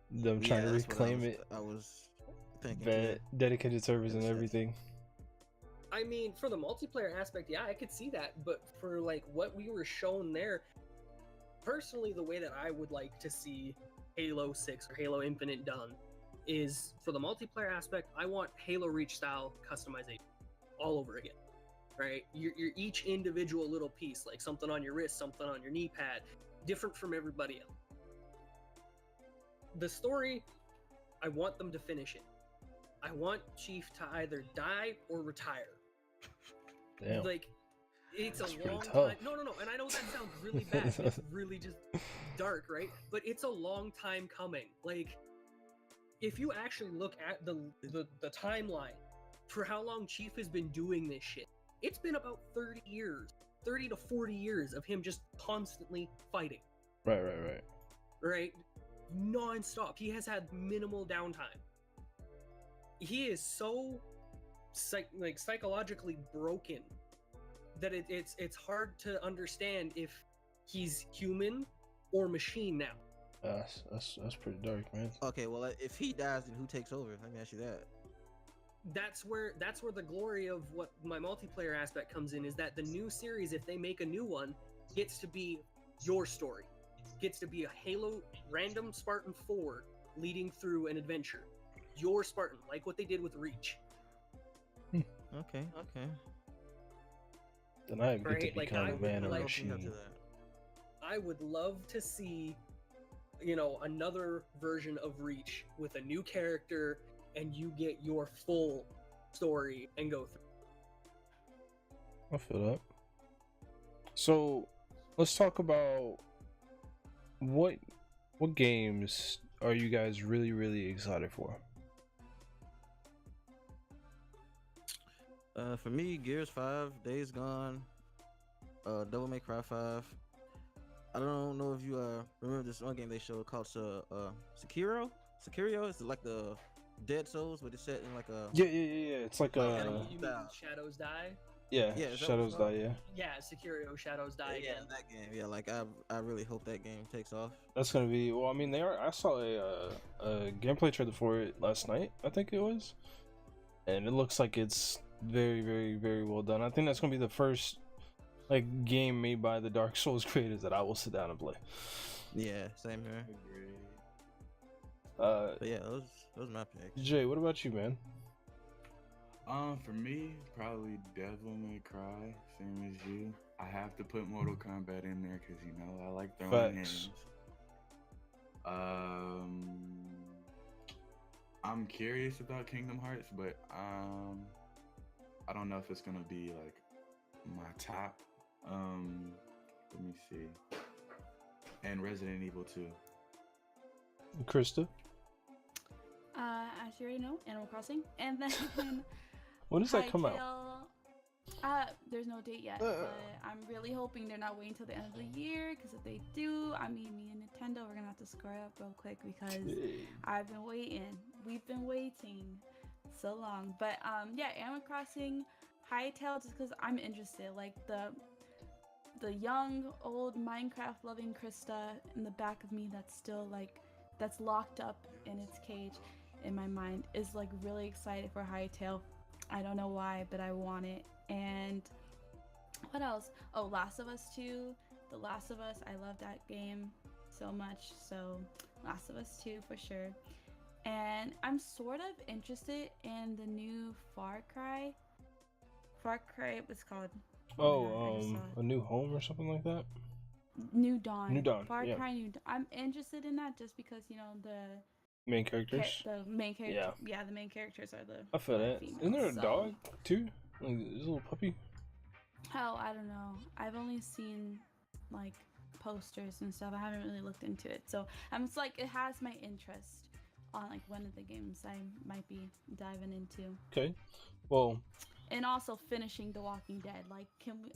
Them trying to that's what reclaim it. I was thinking. That dedicated servers and everything. I mean, for the multiplayer aspect, yeah, I could see that, but for like what we were shown there, personally, the way that I would like to see Halo 6 or Halo Infinite done is for the multiplayer aspect, I want Halo Reach style customization all over again, right? You're each individual little piece, like something on your wrist, something on your knee pad, different from everybody else. The story, I want them to finish it. I want Chief to either die or retire. Damn. Like, it's That's a pretty long tough. time. No. And I know that sounds really bad. It's really just dark, right? But it's a long time coming. Like, if you actually look at the timeline for how long Chief has been doing this shit, it's been about 30 to 40 years of him just constantly fighting. Right? Non-stop. He has had minimal downtime. He is so psychologically broken that it's hard to understand if he's human or machine now. That's pretty dark, man. Okay, well, if he dies, then who takes over? Let me ask you that. That's where the glory of what my multiplayer aspect comes in, is that the new series, if they make a new one, gets to be your story. Gets to be a Halo random Spartan 4 leading through an adventure. Your Spartan, like what they did with Reach. Okay. Then I get to Like, become a man or machine. I would love to see, another version of Reach with a new character, and you get your full story and go through. I feel that. So, let's talk about what games are you guys really, really excited for? For me, Gears 5, Days Gone, Devil May Cry 5. I don't know if you remember this one game they showed called Sekiro. Sekiro is like the Dead Souls, but it's set in like a Yeah. It's like You mean Shadows Die? Yeah, Shadows Die. Yeah. Yeah, Sekiro Shadows Die. Yeah, that game. Yeah, like I really hope that game takes off. That's gonna be. Well, I mean, I saw a gameplay trailer for it last night. I think it was, and it looks like it's very, very, very well done. I think that's gonna be the first like game made by the Dark Souls creators that I will sit down and play. Yeah, same here. But yeah, those my picks. Jay, what about you, man? For me, probably Devil May Cry, same as you. I have to put Mortal Kombat in there because I like throwing hands. I'm curious about Kingdom Hearts, but I don't know if it's gonna be like my top. Let me see. And Resident Evil 2. Krysta? As you already know, Animal Crossing. And then when does that come out? There's no date yet, but I'm really hoping they're not waiting till the end of the year, because if they do, me and Nintendo, we're gonna have to square up real quick, because I've been waiting. We've been waiting so long. But yeah, Animal Crossing Hytale, just because I'm interested. Like the young, old Minecraft loving Krysta in the back of me that's still like that's locked up in its cage in my mind is like really excited for Hytale. I don't know why, but I want it. And what else? Oh, Last of Us 2. The Last of Us, I love that game so much. So Last of Us 2 for sure. And I'm sort of interested in the new Far Cry. What's it called? A New Home or something like that. New Dawn. New Dawn. Far Yeah. Cry New Dawn. I'm interested in that just because the Main characters. the main character. Yeah. Yeah, the main characters are the. I feel that. females, Isn't there a so- dog too? Like this little puppy. Oh, I don't know. I've only seen like posters and stuff. I haven't really looked into it, so it's like it has my interest on like one of the games I might be diving into. Okay. Well, And also finishing The Walking Dead. Like,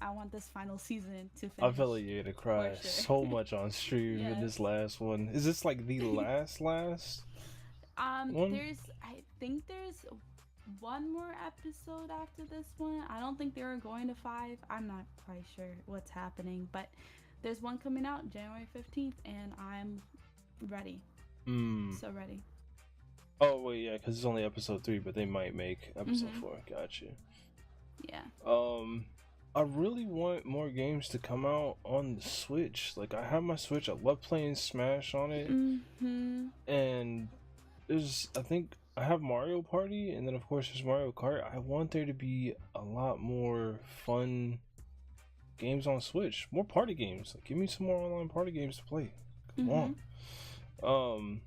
I want this final season to finish. I feel like you're gonna cry For sure. so much on stream in Yes. this last one. Is this like the last? One? I think there's one more episode after this one. I don't think they were going to 5. I'm not quite sure what's happening, but there's one coming out January 15th, and I'm ready. So ready. Oh wait, yeah, because it's only episode 3, but they might make episode 4. Gotcha. Yeah. I really want more games to come out on the Switch. Like, I have my Switch. I love playing Smash on it, and I think I have Mario Party, and then of course there's Mario Kart. I want there to be a lot more fun games on Switch, more party games. Like, give me some more online party games to play. Come on.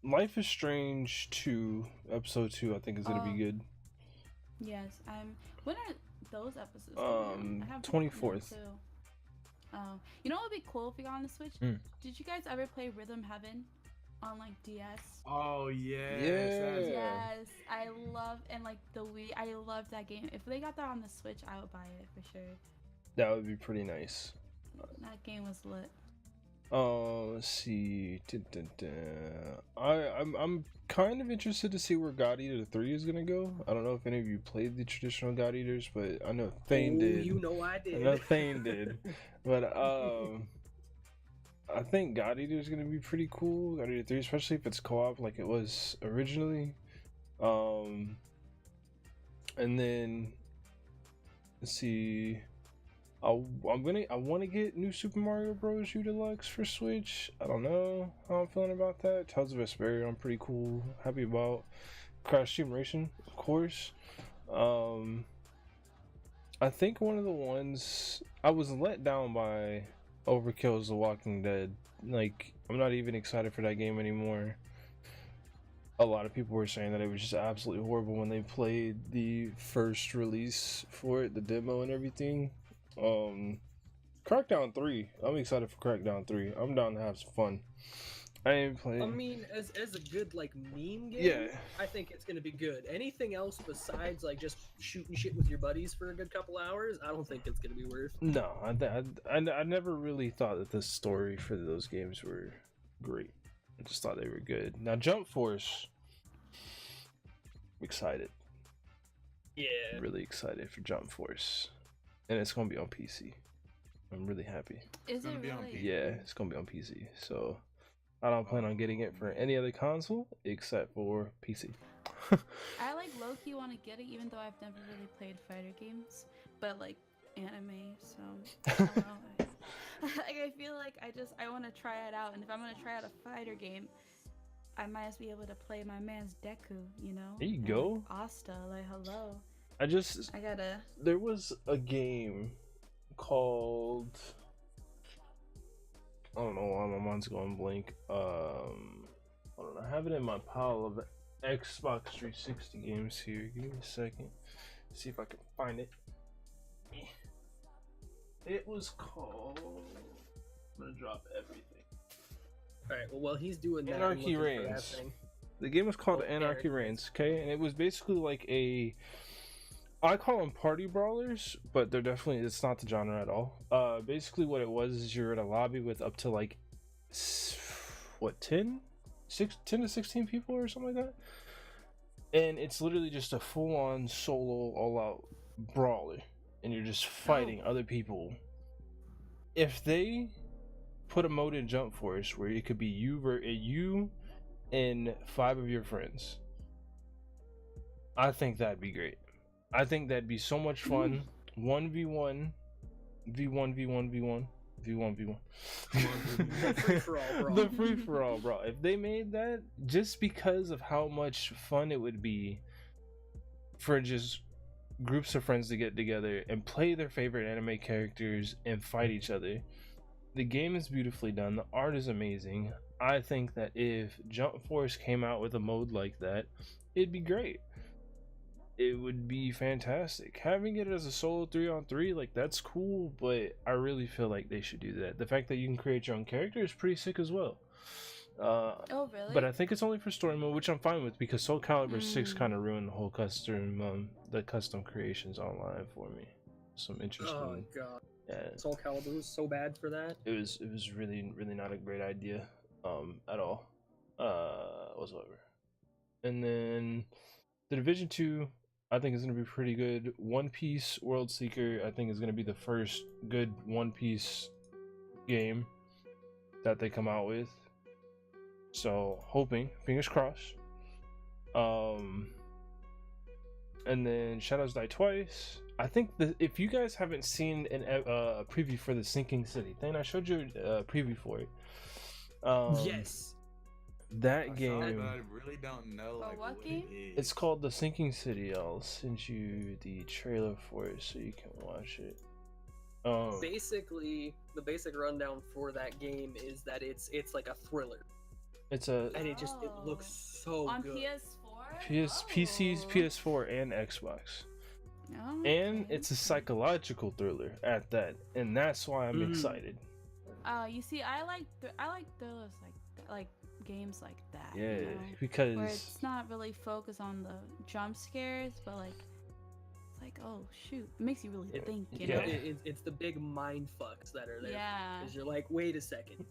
Life is Strange 2 episode 2 I think is gonna be good. Yes. When are those episodes coming out? I have 24th. them too. Oh, you know what would be cool if we got on the Switch? Did you guys ever play Rhythm Heaven on like DS? Oh yes. Yeah. Yes, I love, and like the Wii, I love that game. If they got that on the Switch, I would buy it for sure. That would be pretty nice. That game was lit. Let's see. I'm kind of interested to see where God Eater 3 is gonna go. I don't know if any of you played the traditional God Eaters, but I know Thane did. You know I did. I know Thane did. But I think God Eater is gonna be pretty cool. God Eater 3, especially if it's co-op like it was originally. And then let's see. I want to get New Super Mario Bros. U Deluxe for Switch. I don't know how I'm feeling about that. Tales of Vesperia, I'm pretty cool. Happy about Crash Team Racing, of course. I think one of the ones I was let down by Overkill's The Walking Dead. Like, I'm not even excited for that game anymore. A lot of people were saying that it was just absolutely horrible when they played the first release for it, the demo and everything. Crackdown 3. I'm excited for Crackdown 3. I'm down to have some fun. I ain't playing. I mean, as a good like meme game, Yeah. I think it's gonna be good. Anything else besides like just shooting shit with your buddies for a good couple hours, I don't think it's gonna be worth. No, I never really thought that the story for those games were great. I just thought they were good. Now Jump Force, I'm excited. Yeah. Really excited for Jump Force, and it's gonna be on PC. I'm really happy. Is gonna it be on really? PC. Yeah, it's gonna be on PC. So I don't plan on getting it for any other console except for PC. I like low-key want to get it, even though I've never really played fighter games, but like anime. So I don't know. Like, I feel like I want to try it out, and if I'm gonna try out a fighter game, I might as be able to play my man's Deku. You know. There you And, go. Like, Asta, like hello. I gotta. there was a game called, I don't know why my mind's going blank. I don't know. I have it in my pile of Xbox 360 games here. Give me a second. See if I can find it. It was called. I'm gonna drop everything. All right. Well, while he's doing that, I'm Anarchy looking for that Reigns. thing. The game was called Oh, Anarchy Reigns, okay? And it was basically like I call them party brawlers, but it's not the genre at all. Basically what it was is you're in a lobby with up to like, 10 to 16 people or something like that. and it's literally just a full-on solo, all-out brawler, and you're just fighting other people. If they put a mode in Jump Force where it could be you and 5 of your friends, I think that'd be great. I think that'd be so much fun. 1v1, v1, v1, v1, v1, v1. The free-for-all, bro. The free-for-all, bro. If they made that, just because of how much fun it would be for just groups of friends to get together and play their favorite anime characters and fight each other. The game is beautifully done. The art is amazing. I think that if Jump Force came out with a mode like that, it'd be great. It would be fantastic. Having it as a solo 3-on-3, like, that's cool, but I really feel like they should do that. The fact that you can create your own character is pretty sick as well. Oh, really? But I think it's only for story mode, which I'm fine with, because Soul Calibur 6 kind of ruined the whole custom creations online for me. Some interesting. Oh god. Yeah. Soul Calibur was so bad for that. It was really not a great idea at all whatsoever. And then the Division 2 I think is going to be pretty good. One Piece World Seeker I think is going to be the first good One Piece game that they come out with. So hoping, fingers crossed. And then Shadows Die Twice. I think if you guys haven't seen a preview for the Sinking City, Thane, I showed you a preview for it. Yes. That game. I really don't know like what what game? it is. It's called The Sinking City. I'll send you the trailer for it so you can watch it. Basically, the basic rundown for that game is that it's like a thriller, It's a and it looks so on good. PS4. PCs, PS4, and Xbox. Oh, And okay. it's a psychological thriller at that, and that's why I'm excited. You see, I like thrillers like games like that. Yeah, you know? because Where it's not really focused on the jump scares, but like it's like, oh shoot, it makes you really think. You yeah. know? It's the big mind fucks that are there. Yeah. Because you're like, wait a second,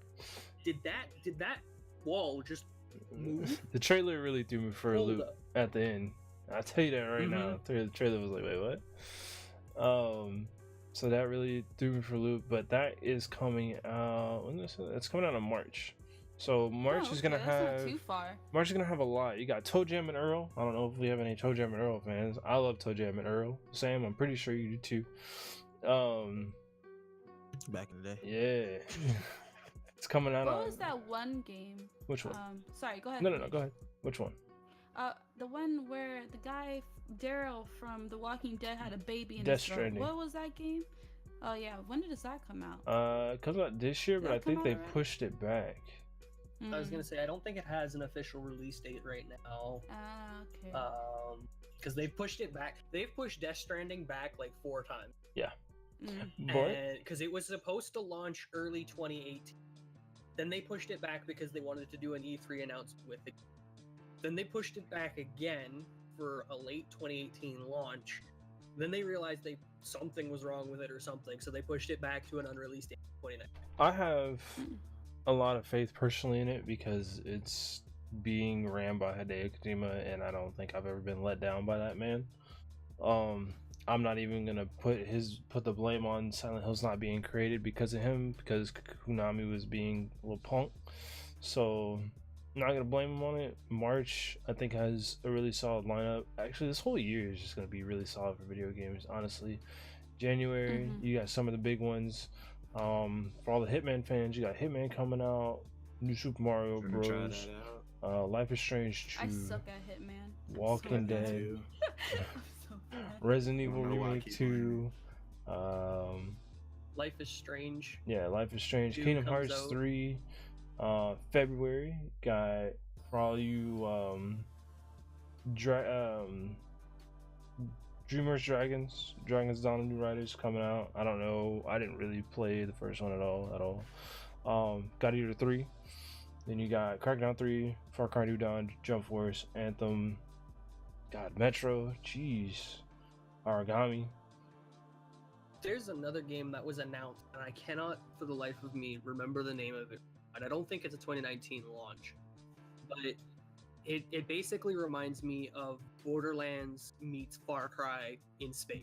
did that wall just move? the trailer really threw me for a Hold loop up. at the end. I'll tell you that right now. The trailer was like, wait, what? So that really threw me for a loop. But that is coming out. When is it? It's coming out in March. So March is gonna that's have. not too far. March is gonna have a lot. You got Toe Jam and Earl. I don't know if we have any Toe Jam and Earl fans. I love Toe Jam and Earl. Sam, I'm pretty sure you do too. Back in the day. Yeah. It's coming out. What was that one game? Which one? Sorry, go ahead. No, go ahead. Which one? The one where the guy Daryl from The Walking Dead had a baby in Death his throat. Stranding. What was that game? Oh yeah, when does that come out? It comes out this year, but Did I that come think out they already? pushed it back. I was gonna say, I don't think it has an official release date right now. Okay. Because they've pushed it back. They've pushed Death Stranding back like 4 times. But Because it was supposed to launch early 2018. Then they pushed it back because they wanted to do an E3 announcement with it. Then they pushed it back again for a late 2018 launch. Then they realized something was wrong with it or something, so they pushed it back to an unreleased date in 2019. I have a lot of faith personally in it because it's being ran by Hideo Kojima, and I don't think I've ever been let down by that man. I'm not even gonna put the blame on Silent Hill's not being created because of him, because Konami was being a little punk. So I'm not gonna blame him on it. March, I think, has a really solid lineup. Actually, this whole year is just gonna be really solid for video games, honestly. January, you got some of the big ones. For all the Hitman fans, you got Hitman coming out, New Super Mario Gonna try Bros. that out. Life is Strange 2, I suck at Hitman. Walking so bad. Dead, Too. I'm so bad. Resident Evil know why I Remake keep 2, Life is Strange. yeah, Life is Strange, 2 Kingdom comes Hearts out. 3, February, got for all you Dreamers Dragons Dawn of New Riders coming out. I don't know, I didn't really play the first one at all. God Eater 3, then you got Crackdown 3, Far Cry New Dawn, Jump Force, Anthem, God, Metro, jeez, Origami. There's another game that was announced, and I cannot for the life of me remember the name of it. And I don't think it's a 2019 launch. But It basically reminds me of Borderlands meets Far Cry in space.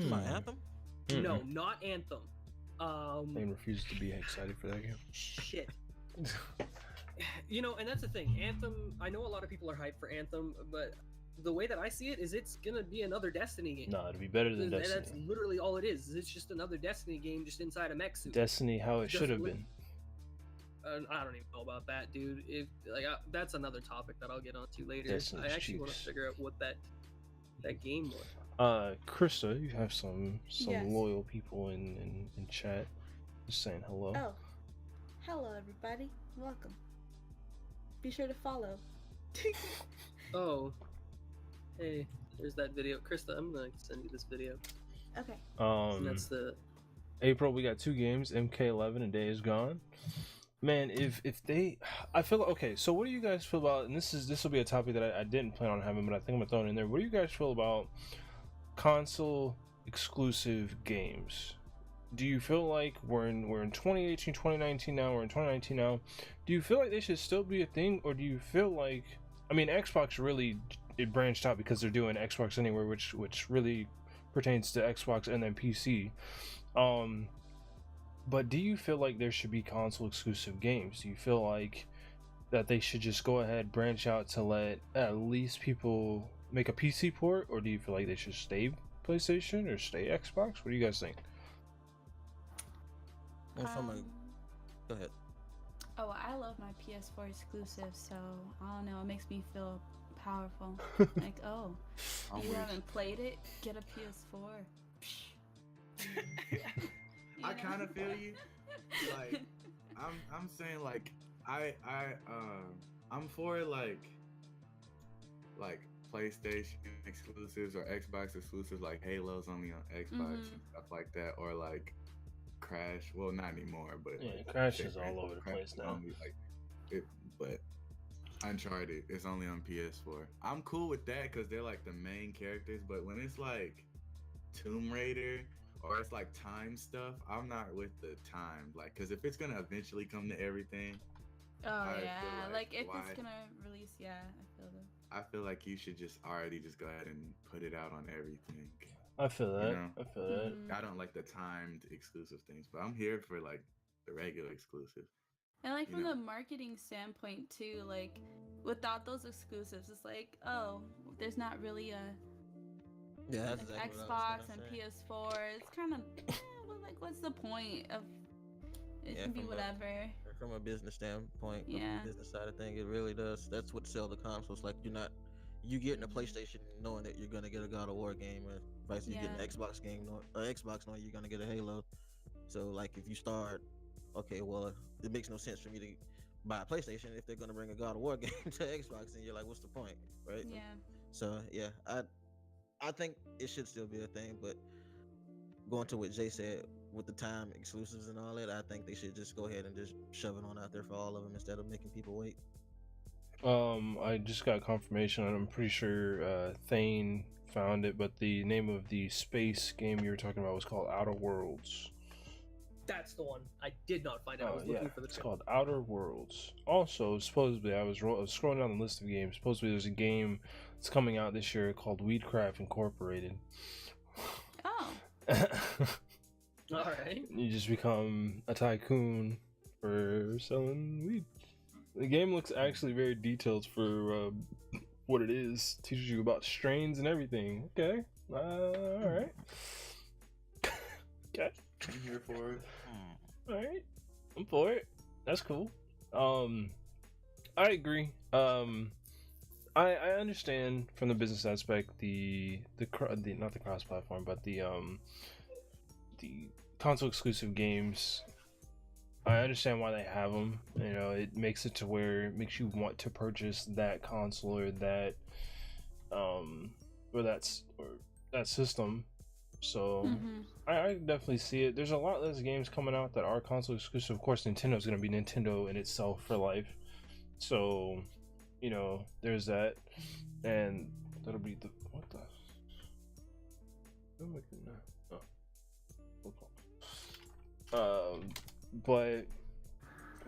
My Anthem? No, not Anthem. Thane refuses to be excited for that game. Shit. You know, and that's the thing. Anthem, I know a lot of people are hyped for Anthem, but the way that I see it is it's gonna be another Destiny game. No, it'd be better than Destiny. That's literally all it is. It's just another Destiny game just inside a mech suit. Destiny, how it should have been. I don't even know about that, dude. That's another topic that I'll get onto later. Destiny's I actually want to cheeks. figure out what that game was. Krysta, you have some Yes. loyal people in chat. Just saying hello. Oh, hello everybody. Welcome. Be sure to follow. Oh, hey, there's that video. Krysta, I'm gonna send you this video. Okay. And that's the April, we got 2 games, MK11 and Days Gone. Man, if they, I feel okay. So, what do you guys feel about? And this will be a topic that I didn't plan on having, but I think I'm gonna throw it in there. What do you guys feel about console exclusive games? Do you feel like we're in 2018, 2019 now? We're in 2019 now. Do you feel like they should still be a thing, or do you feel like, I mean, Xbox really it branched out because they're doing Xbox Anywhere, which really pertains to Xbox and then PC. But do you feel like there should be console exclusive games? Do you feel like that they should just go ahead, branch out to let at least people make a PC port, or do you feel like they should stay PlayStation or stay Xbox? What do you guys think? Well, go ahead. Oh, I love my PS4 exclusive, so I don't know. It makes me feel powerful. Like, oh, you haven't played it? Get a PS4. I kind of feel you. Like, I'm saying like I'm for like PlayStation exclusives or Xbox exclusives, like Halo's only on Xbox and stuff like that, or like Crash. Well, not anymore, but Yeah, like, Crash is all over the place now. only, like, but Uncharted is only on PS4. I'm cool with that because they're like the main characters. But when it's like Tomb Raider or it's like time stuff, I'm not with the time. Like, because if it's gonna eventually come to everything, Oh I feel yeah, like, like if why? it's gonna release, yeah, I feel that. I feel like you should just already just go ahead and put it out on everything. I feel that. You know? I feel that. Mhm. I don't like the timed exclusive things, but I'm here for like the regular exclusive. And like You from know. the marketing standpoint too, like without those exclusives, it's like, oh, there's not really a Yeah, like that's exactly what I Xbox was and gonna say. PS4. It's kind of well, like what's the point of it? Yeah, Can be from a- whatever. From a business standpoint, from Yeah. the business side of thing, it really does. That's what sell the consoles. Like you getting a PlayStation knowing that you're gonna get a God of War game, or vice versa, you get an Yeah. Xbox game, Xbox knowing you're gonna get a Halo. So like if you start, okay, well it makes no sense for me to buy a PlayStation if they're gonna bring a God of War game to Xbox, and you're like, what's the point, right? Yeah. So yeah, I think it should still be a thing, but going to what Jay said with the time exclusives and all that, I think they should just go ahead and just shove it on out there for all of them instead of making people wait. I just got confirmation, and I'm pretty sure Thane found it, but the name of the space game you were talking about was called Outer Worlds. That's the one. I did not find it. I was Yeah, looking for the it's trailer. called Outer Worlds. Also, supposedly, I was scrolling down the list of games. Supposedly, there's a game that's coming out this year called Weedcraft Incorporated. Oh. All right. You just become a tycoon for selling weed. The game looks actually very detailed for what it is. Teaches you about strains and everything. Okay. All right. Okay. I'm here for it. All right. I'm for it. That's cool. I agree. I understand from the business aspect the not the cross platform, but the console exclusive games. I understand why they have them. You know, it makes it to where it makes you want to purchase that console or that or that system. So Mhm. I definitely see it. There's a lot less games coming out that are console exclusive. Of course, Nintendo's going to be Nintendo in itself for life. So, you know, there's that, and that'll be the what the. Oh, okay. But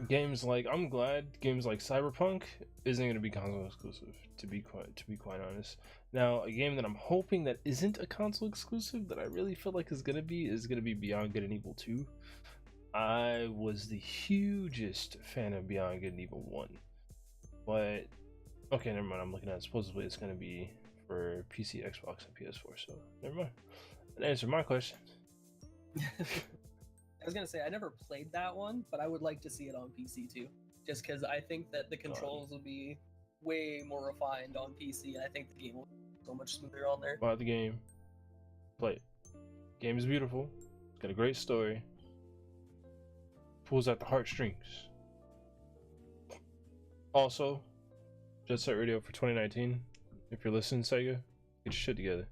games like I'm glad games like Cyberpunk isn't going to be console exclusive. To be quite honest. Now, a game that I'm hoping that isn't a console exclusive that I really feel like is gonna be Beyond Good and Evil 2. I was the hugest fan of Beyond Good and Evil 1, but okay, never mind. I'm looking at it. Supposedly it's gonna be for PC, Xbox, and PS4. So never mind. That answered my question. I was gonna say I never played that one, but I would like to see it on PC too, just because I think that the controls will be way more refined on PC, and I think the game will be so much smoother on there. Buy the game, play it. Game is beautiful. It's got a great story. Pulls at the heartstrings. Also, Jet Set Radio for 2019. If you're listening, Sega, get your shit together,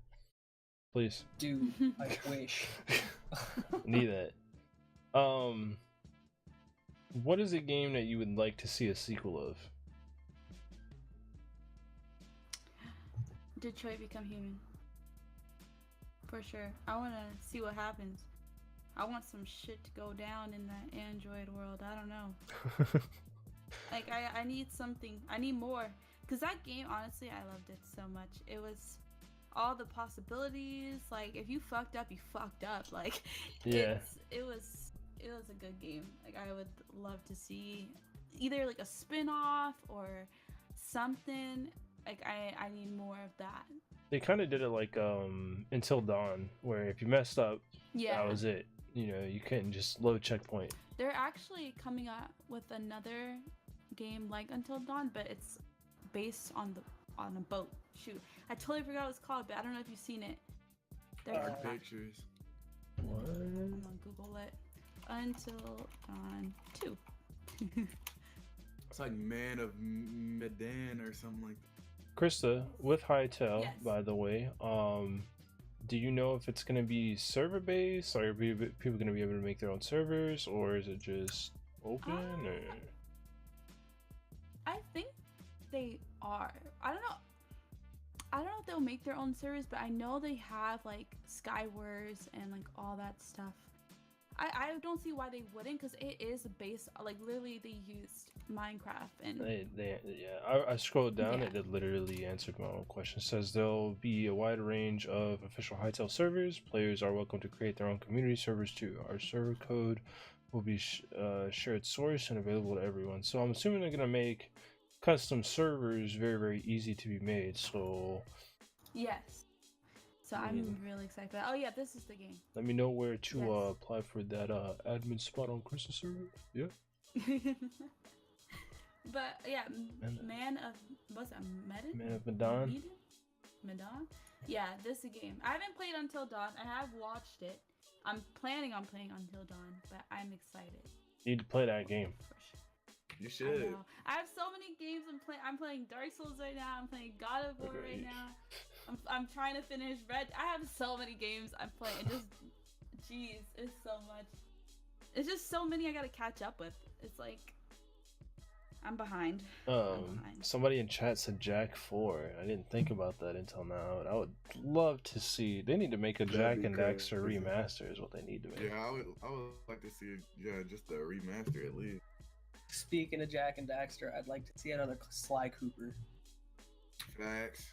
please. Dude, I wish. Need that. What is a game that you would like to see a sequel of? Detroit Become Human. For sure. I want to see what happens. I want some shit to go down in that Android world. I don't know. Like, I need something. I need more. Because that game, honestly, I loved it so much. It was all the possibilities. Like, if you fucked up, you fucked up. Like, yeah. It was a good game. Like, I would love to see either, like, a spin-off or something. Like, I need more of that. They kind of did it like Until Dawn, where if you messed up, Yeah. that was it. You know, you couldn't just load checkpoint. They're actually coming up with another game like Until Dawn, but it's based on a boat. Shoot, I totally forgot what it's called, but I don't know if you've seen it. They're Pictures. What? I'm gonna Google it. Until Dawn 2. It's like Man of Medan or something like that. Krysta, with Hytale, Yes. by the way, do you know if it's going to be server based? Are people going to be able to make their own servers, or is it just open? Or I think they are. I don't know. I don't know if they'll make their own servers, but I know they have like Skywars and like all that stuff. I don't see why they wouldn't, because it is based, like, literally they used Minecraft and I scrolled down. Yeah. It literally answered my own question. It says there'll be a wide range of official Hytale servers. Players are welcome to create their own community servers too. Our server code will be shared source and available to everyone. So I'm assuming they're gonna make custom servers very, very easy to be made. So yes. So I'm really excited for that. Oh yeah, this is the game. let me know where to Yes. apply for that admin spot on Krysta's server. Yeah. But yeah, Man- Man of what's that? Medan? Man of Medan. Medan? Yeah, this is a game. I haven't played Until Dawn. I have watched it. I'm planning on playing Until Dawn, but I'm excited Need to play that game. for sure. You I should. know. I have so many games I'm playing Dark Souls right now. I'm playing God of War right Okay. now. I'm trying to finish Red. I have so many games I'm playing. It just, jeez, it's so much. It's just so many I gotta catch up with. It's like I'm behind. Somebody in chat said Jack 4. I didn't think about that until now. But I would love to see. They need to make a That'd Jack be and cool. Daxter remaster. Is what they need to make. Yeah, I would like to see just a remaster at least. Speaking of Jack and Daxter, I'd like to see another Sly Cooper. Facts.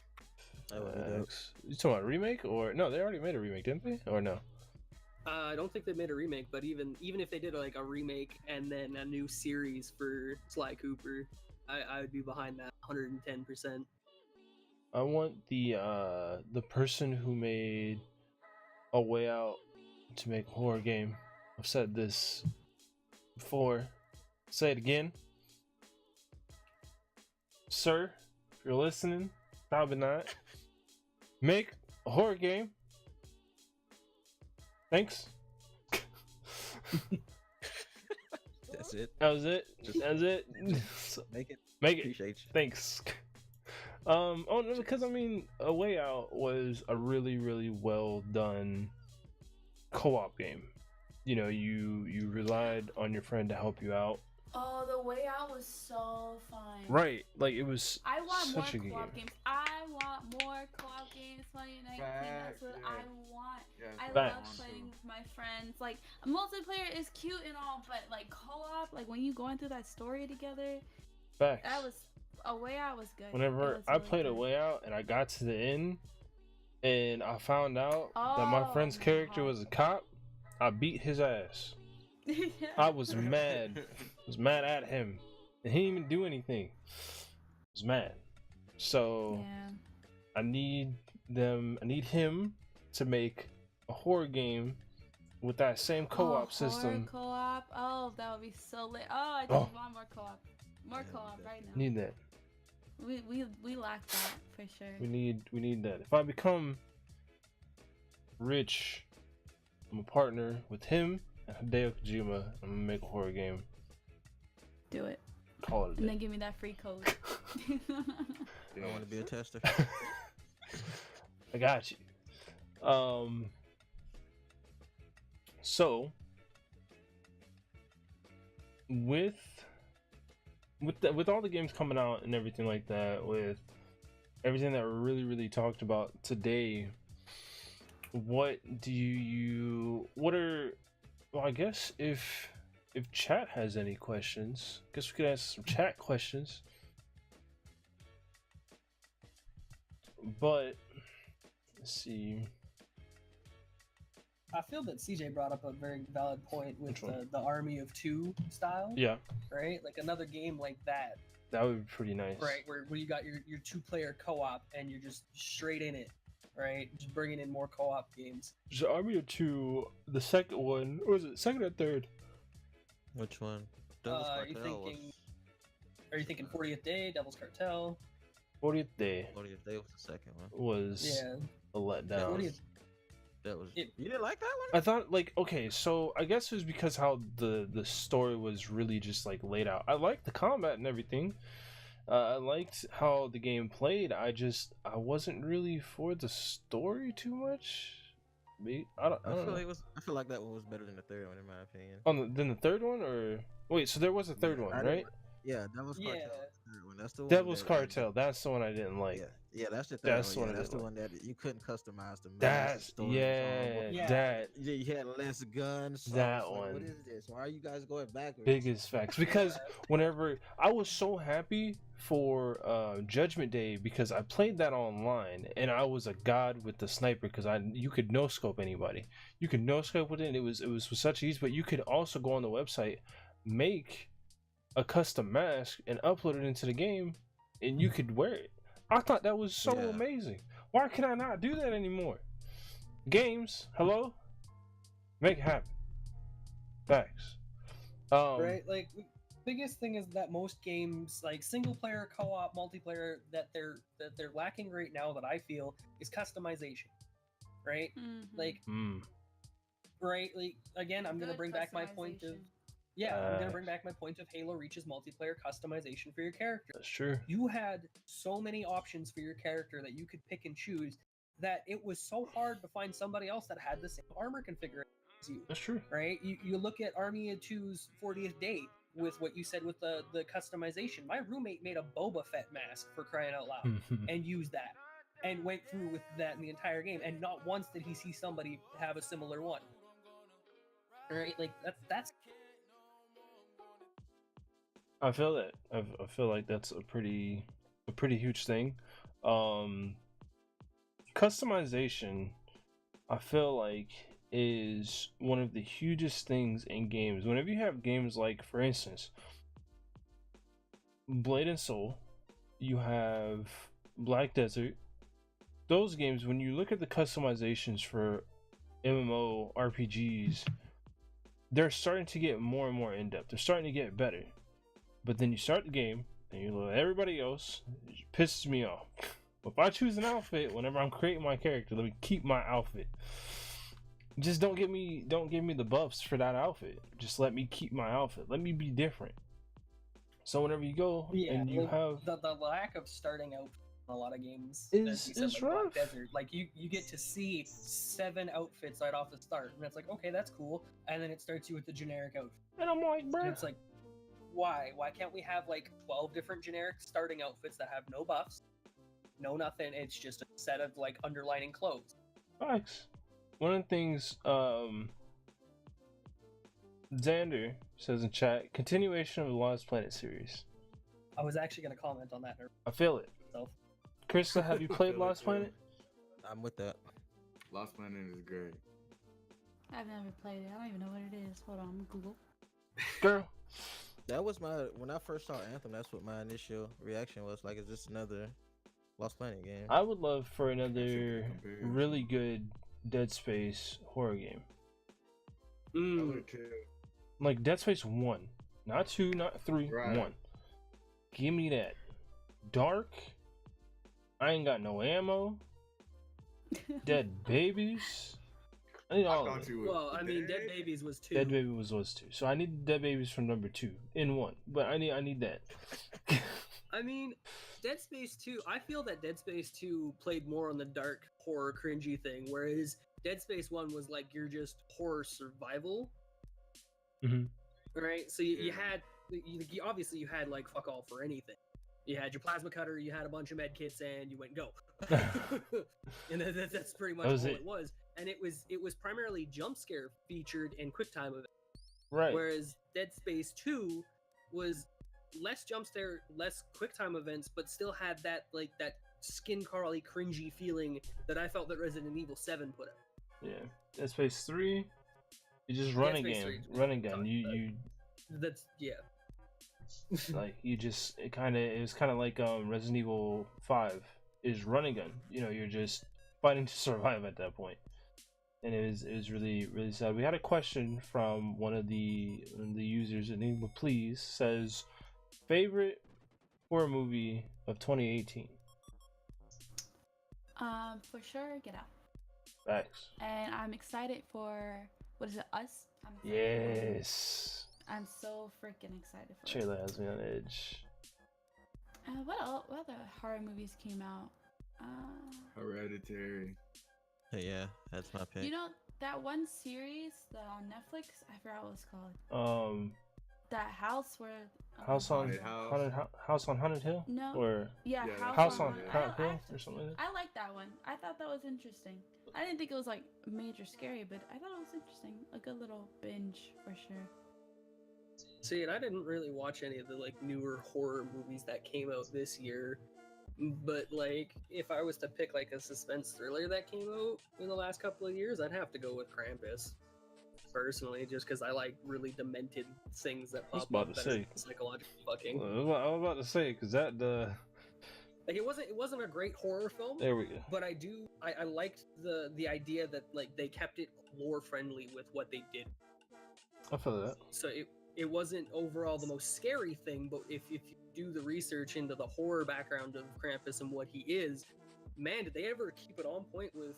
That would be dope. You talking about a remake or no? They already made a remake, didn't they? Or no? I don't think they made a remake, but even if they did like a remake and then a new series for Sly Cooper, I would be behind that 110%. I want the person who made A Way Out to make a horror game. I've said this before. Say it again, sir. If you're listening, probably not. Make a horror game. Thanks. That's it. That was it. Just- That's it. Make it. Make it. Appreciate you. Thanks. Oh no, because I mean, A Way Out was a really, really well done co-op game. You know, you relied on your friend to help you out. Oh, The Way Out was so fun. Right, like it was I want such a more good co-op game. games. I want want more co-op games 2019. That's what I want. Yeah, I Facts. love playing with my friends. Like, multiplayer is cute and all, but like co-op, like when you going through that story together, Facts. that was A Way Out was good. Whenever It was I really played A good. Way Out and I got to the end and I found out that my Oh, friend's my character heart. was a cop, I beat his ass. Yeah. I was mad. I was mad at him. And he didn't even do anything. I was mad. So Yeah. I need him to make a horror game with that same co-op system. Co-op. Oh, that would be so lit. Oh, I just Oh. want more co-op. More co-op right now. Need that. We lack that for sure. We need that. If I become rich, I'm a partner with him and Hideo Kojima. I'm gonna make a horror game. Do it. Call it a And day. then give me that free code. I want to be a tester. I got you. So with all the games coming out and everything like that, with everything that we really talked about today, what are, well, I guess if chat has any questions, I guess we could ask some chat questions. But let's see. I feel that CJ brought up a very valid point with Which one? the Army of Two style, Yeah, right? Like another game like that, that would be pretty nice. right? Where you got your two-player co-op and you're just straight in it, right? Just bringing in more co-op games. There's Army of Two, the second one, or was it second or third? Which one? Devil's Are you Cartel thinking? Are you thinking 40th Day, Devil's Cartel? 40th Day was 40th Day was the second one. was Yeah. a letdown. 40th. That was. It- You didn't like that one? I thought, like, okay, so I guess it was because how the story was really just like laid out. I liked the combat and everything. I liked how the game played. I wasn't really for the story too much. I don't know. I feel like that one was better than the third one in my opinion. Than the third one, or wait, so there was a third one, right? Yeah, Devil's Cartel. Yeah. was the third one. That's the one. Devil's that- Cartel. That's the one I didn't like. Yeah, that's the third That's one. one Yeah, I that's the didn't one that you couldn't customize the That's story was horrible. Yeah. that Yeah, you had less guns. So That it's like, one. What is this? Why are you guys going backwards? biggest facts, because whenever I was so happy for Judgment Day, because I played that online and I was a god with the sniper, because you could no scope anybody. You could no scope with it, and it was with such ease. But you could also go on the website, make a custom mask and upload it into the game, and you could wear it. I thought that was so Yeah. amazing. Why can I not do that anymore? Games, hello, make it happen. Facts. Right, like biggest thing is that most games, like single player, co-op, multiplayer, that they're lacking right now, that I feel, is customization. Right, Mhm. like Mm, right, like again, I'm gonna Good bring back my point of customization. I'm gonna bring back my point of Halo Reach's multiplayer customization for your character. that's true. You had so many options for your character that you could pick and choose, that it was so hard to find somebody else that had the same armor configuration as you. That's true. Right? You look at Army of Two's 40th Day with what you said with the customization. My roommate made a Boba Fett mask, for crying out loud, and used that and went through with that in the entire game, and not once did he see somebody have a similar one. Right? Like that's I feel that. I feel like that's a pretty huge thing. Customization, I feel like, is one of the hugest things in games. Whenever you have games like, for instance, Blade and Soul, you have Black Desert. Those games, when you look at the customizations for MMO RPGs, they're starting to get more and more in depth. They're starting to get better. But then you start the game and you look at everybody else, it pisses me off. If I choose an outfit, whenever I'm creating my character, let me keep my outfit. Just don't give me the buffs for that outfit. Just let me keep my outfit. Let me be different. So whenever you go and you like, have the lack of starting out in a lot of games Is like rough. Black Desert. Like you get to see 7 outfits right off the start, and it's like, okay, that's cool. And then it starts you with the generic outfit. and I'm like, And bruh, it's like, why? Why can't we have like 12 different generic starting outfits that have no buffs? no nothing. It's just a set of like underlining clothes. Facts. One of the things Xander says in chat, continuation of the Lost Planet series. I was actually going to comment on that I feel it. myself. Krysta, have you I played feel it, Lost too. Planet? I'm with that. Lost Planet is great. I've never played it. I don't even know what it is. Hold on, I'm gonna Google. Girl. That was when I first saw Anthem. That's what my initial reaction was. Like, is this another Lost Planet game? I would love for That's a another good comparison. really good Dead Space horror game. I would too. Like Dead Space 1. Not 2, not 3, Right. 1. Give me that. Dark. I ain't got no ammo. Dead babies. I need all of thought it. you would. Well, I mean, Dead Babies was 2. Dead Baby was 2. So I need Dead Babies from number 2 in 1. But I need that. I mean, Dead Space 2, I feel that Dead Space 2 played more on the dark horror cringy thing, whereas Dead Space 1 was like you're just horror survival. Mhm. Right? So you Yeah. had, obviously you had like fuck all for anything. You had your plasma cutter, you had a bunch of med kits, and you went go. And that's pretty much That was all it. it was. And it was primarily jump scare featured in QuickTime events. Right. Whereas Dead Space 2 was less jump scare, less QuickTime events, but still had that like that skin crawly, cringy feeling that I felt that Resident Evil 7 put out. Yeah. Dead Space 3. You just run a Space game. 3 Run and gun. You That's yeah. like you just it was kind of like Resident Evil 5 is running gun. You know, you're just fighting to survive at that point. And it was really sad. We had a question from one of the users, Enigma Please says, favorite horror movie of 2018. For sure, Get Out. Facts. And I'm excited for what is it? Us. I'm excited for it. Yes. I'm so freaking excited for it. Trailer has me on edge. What other horror movies came out? Hereditary. Yeah, that's my pick. You know that one series on Netflix? I forgot what it's called. That house where House on Haunted House. House on Haunted Hill. No. Or Yeah, Yeah, House on Haunted Haunted Hill actually- or something like that. I like that one. I thought that was interesting. I didn't think it was like major scary, but I thought it was interesting. A good little binge for sure. See, and I didn't really watch any of the like newer horror movies that came out this year. But like, if I was to pick like a suspense thriller that came out in the last couple of years, I'd have to go with Krampus. Personally, just because I like really demented things that I was pop about up to that are say. psychological fucking. I was about to say because that Like it wasn't a great horror film. there we go. But I liked the idea that like they kept it lore friendly with what they did. I feel that. So it wasn't overall the most scary thing, but if you do the research into the horror background of Krampus and what he is, man, did they ever keep it on point with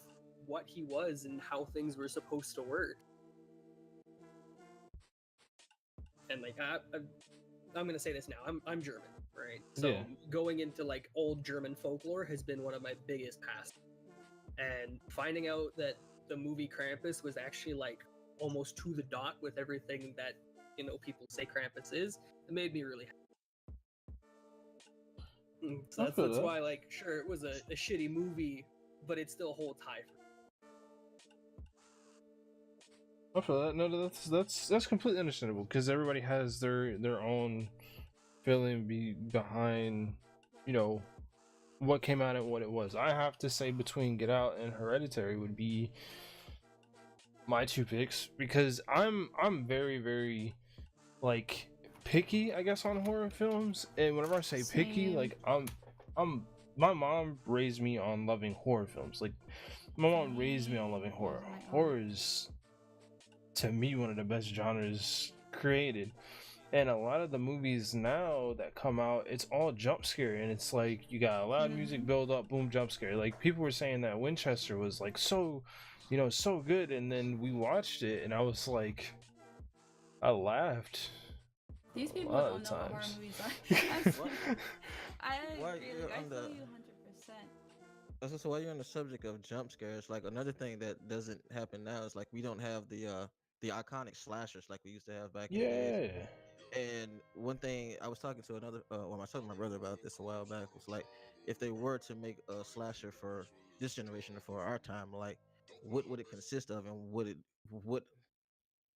what he was and how things were supposed to work? And like I'm gonna say this now, I'm German, right? So Yeah. going into like old German folklore has been one of my biggest pasts. And finding out that the movie Krampus was actually like almost to the dot with everything that people say Krampus is, it made me really happy. So I feel that's that. why, like, sure, it was a shitty movie, but it still holds high for me. I feel that. No, that's completely understandable because everybody has their own feeling behind, what came out and what it was. I have to say between Get Out and Hereditary would be my two picks because I'm very, very like picky, I guess, on horror films. And whenever I say picky, Same. like I'm my mom raised me on loving horror films. Like my mom raised me on loving horror. Oh my God. Horror is, to me, one of the best genres created. And a lot of the movies now that come out, it's all jump scare, and it's like you got a loud music build up, boom, jump scare. Like people were saying that Winchester was like so good, and then we watched it, and I was like, I laughed. These people lot don't of know what horror times. movies are. I'm sorry. I Why agree. you're I on feel the- you 100%. So while you're on the subject of jump scares, like another thing that doesn't happen now is like we don't have the iconic slashers like we used to have back in the days. Yeah. And one thing I was talking to I was talking to my brother about this a while back was like if they were to make a slasher for this generation or for our time, like what would it consist of, and what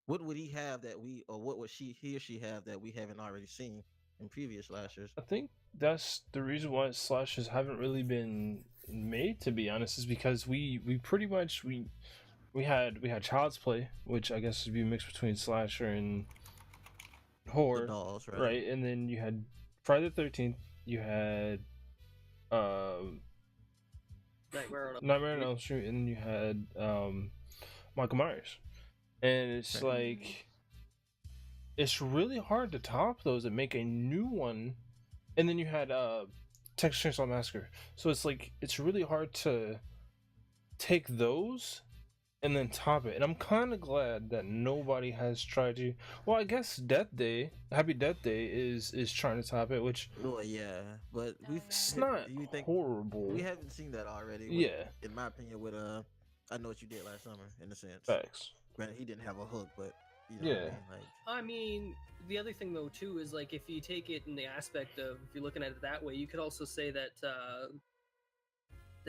what would he have that we, or what would he or she have that we haven't already seen in previous slashers? I think that's the reason why slashes haven't really been made, to be honest, is because we pretty much we had Child's Play, which I guess would be a mix between slasher and The horror, dolls, right? right? And then you had Friday the 13th, you had Nightmare on Elm Street, and then you had Michael Myers. And it's Right. like it's really hard to top those and make a new one. And then you had Texas Chainsaw Massacre. So it's like it's really hard to take those and then top it. And I'm kind of glad that nobody has tried to. Well, I guess Happy Death Day is trying to top it, which Well, yeah, but it's not do you think horrible. we haven't seen that already? Yeah. In my opinion, with I Know What You Did Last Summer, in a sense. Facts. Granted, he didn't have a hook, but you know Yeah. what I mean? Like, I mean, the other thing though too is like if you take it in the aspect of if you're looking at it that way, you could also say that the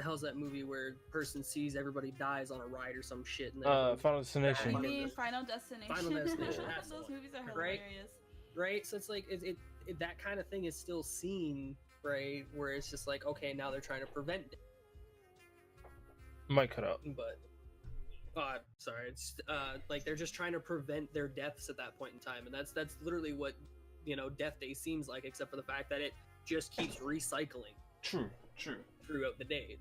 hell's that movie where the person sees everybody dies on a ride or some shit and then Final Destination. You mean Final Destination? Final Destination, that's the Those one. movies are Right? hilarious. right? So it's like it that kind of thing is still seen, right? Where it's just like, okay, now they're trying to prevent it, Might cut out. but sorry, it's like they're just trying to prevent their deaths at that point in time, and that's literally what Death Day seems like, except for the fact that it just keeps recycling True. throughout the day.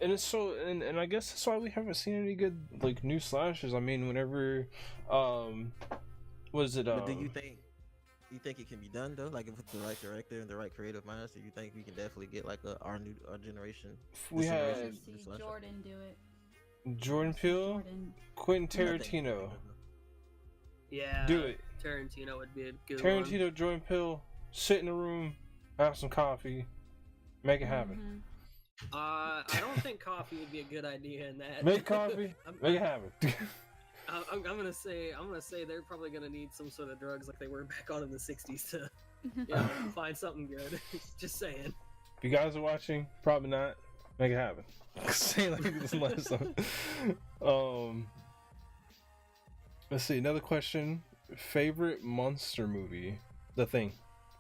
And it's so, and I guess that's why we haven't seen any good like new slashes. I mean, whenever, was it? but do you think it can be done though? Like, if with the right director and the right creative minds, do you think we can definitely get like our generation? we this had generation See slasher? Jordan do it. Jordan Peele, Jordan. Quentin I think- Tarantino, Yeah, do it. Tarantino would be a good Tarantino, one. Jordan Peele, sit in a room, have some coffee, make it happen. Mhm. I don't think coffee would be a good idea in that. Make coffee, make it happen. I'm gonna say they're probably gonna need some sort of drugs like they were back on in the '60s to find something good. Just saying. If you guys are watching, probably not. Make it happen. Say like this last time. Let's see. Another question. Favorite monster movie? The Thing.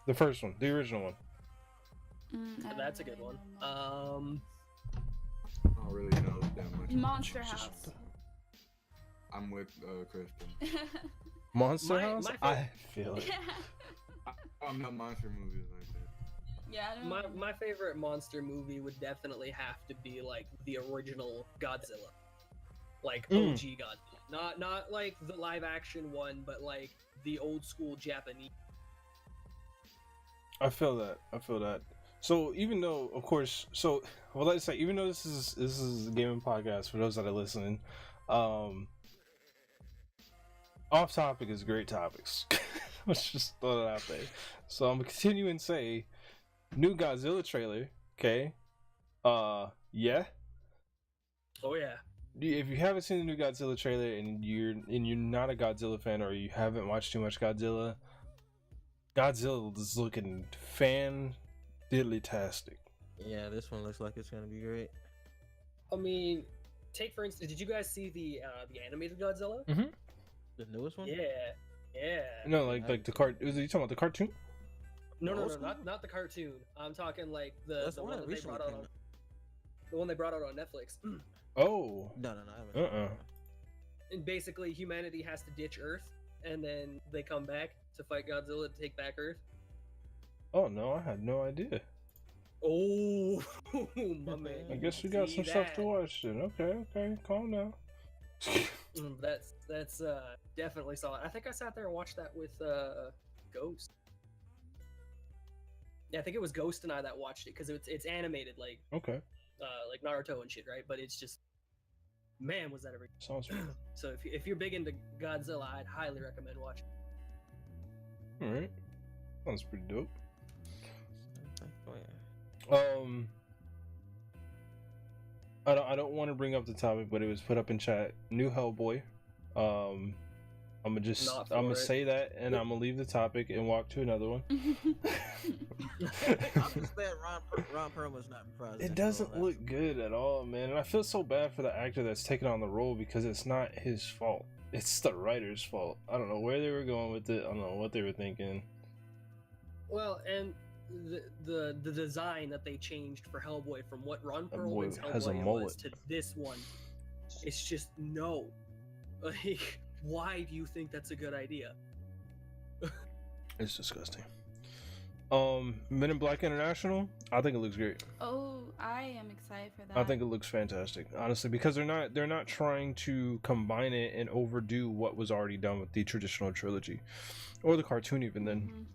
The first one. The original one. I That's a don't good really one. know monsters. I don't really know that much. Monster Jesus. House. I'm with Krysta. Monster My- House? my I feel it. I'm not monster movies like that. Yeah, I don't know. My favorite monster movie would definitely have to be like the original Godzilla, like OG Godzilla, not like the live action one, but like the old school Japanese. I feel that. So even though, of course, let's say even though this is a gaming podcast for those that are listening, off topic is great topics. Let's just throw it out there. So I'm gonna continue and say, new Godzilla trailer. Okay, yeah. Oh yeah. If you haven't seen the new Godzilla trailer and you're not a Godzilla fan or you haven't watched too much Godzilla is looking fan-diddly-tastic. Yeah, this one looks like it's gonna be great. I mean, take for instance, did you guys see the animated Godzilla? The newest one? Yeah. No, like the cart. Was you talking about the cartoon? No, Old school? not the cartoon. I'm talking like the That's the one one that that they recently brought out came on out. the one they brought out on Netflix. Oh, No, I haven't. And basically, humanity has to ditch Earth, and then they come back to fight Godzilla to take back Earth. oh no, I had no idea. Oh, my man! I guess we got See some stuff to that? watch then. Okay, calm down. That's definitely solid. I think I sat there and watched that with Ghost. Yeah, I think it was Ghost and I that watched it because it's animated like Okay, Naruto and shit, right? But it's just, man, was that ever. sounds good. So if you're big into Godzilla, I'd highly recommend watching. All right, sounds pretty dope. Oh, yeah. I don't want to bring up the topic, but it was put up in chat. New Hellboy. I'm gonna Not for I'm gonna it. say that, and I'm gonna leave the topic and walk to another one. I'm just glad Ron Perlman's not reprising It that doesn't role. look good at all, man. And I feel so bad for the actor that's taking on the role because it's not his fault. It's the writer's fault. I don't know where they were going with it. I don't know what they were thinking. Well, and the design that they changed for Hellboy from what Ron That boy Perlman's has a Hellboy was mullet. to this one, it's just no. Like, why do you think that's a good idea? It's disgusting. Men in Black International, I think it looks great. Oh, I am excited for that. I think it looks fantastic, honestly, because they're not trying to combine it and overdo what was already done with the traditional trilogy or the cartoon even then. Mhm.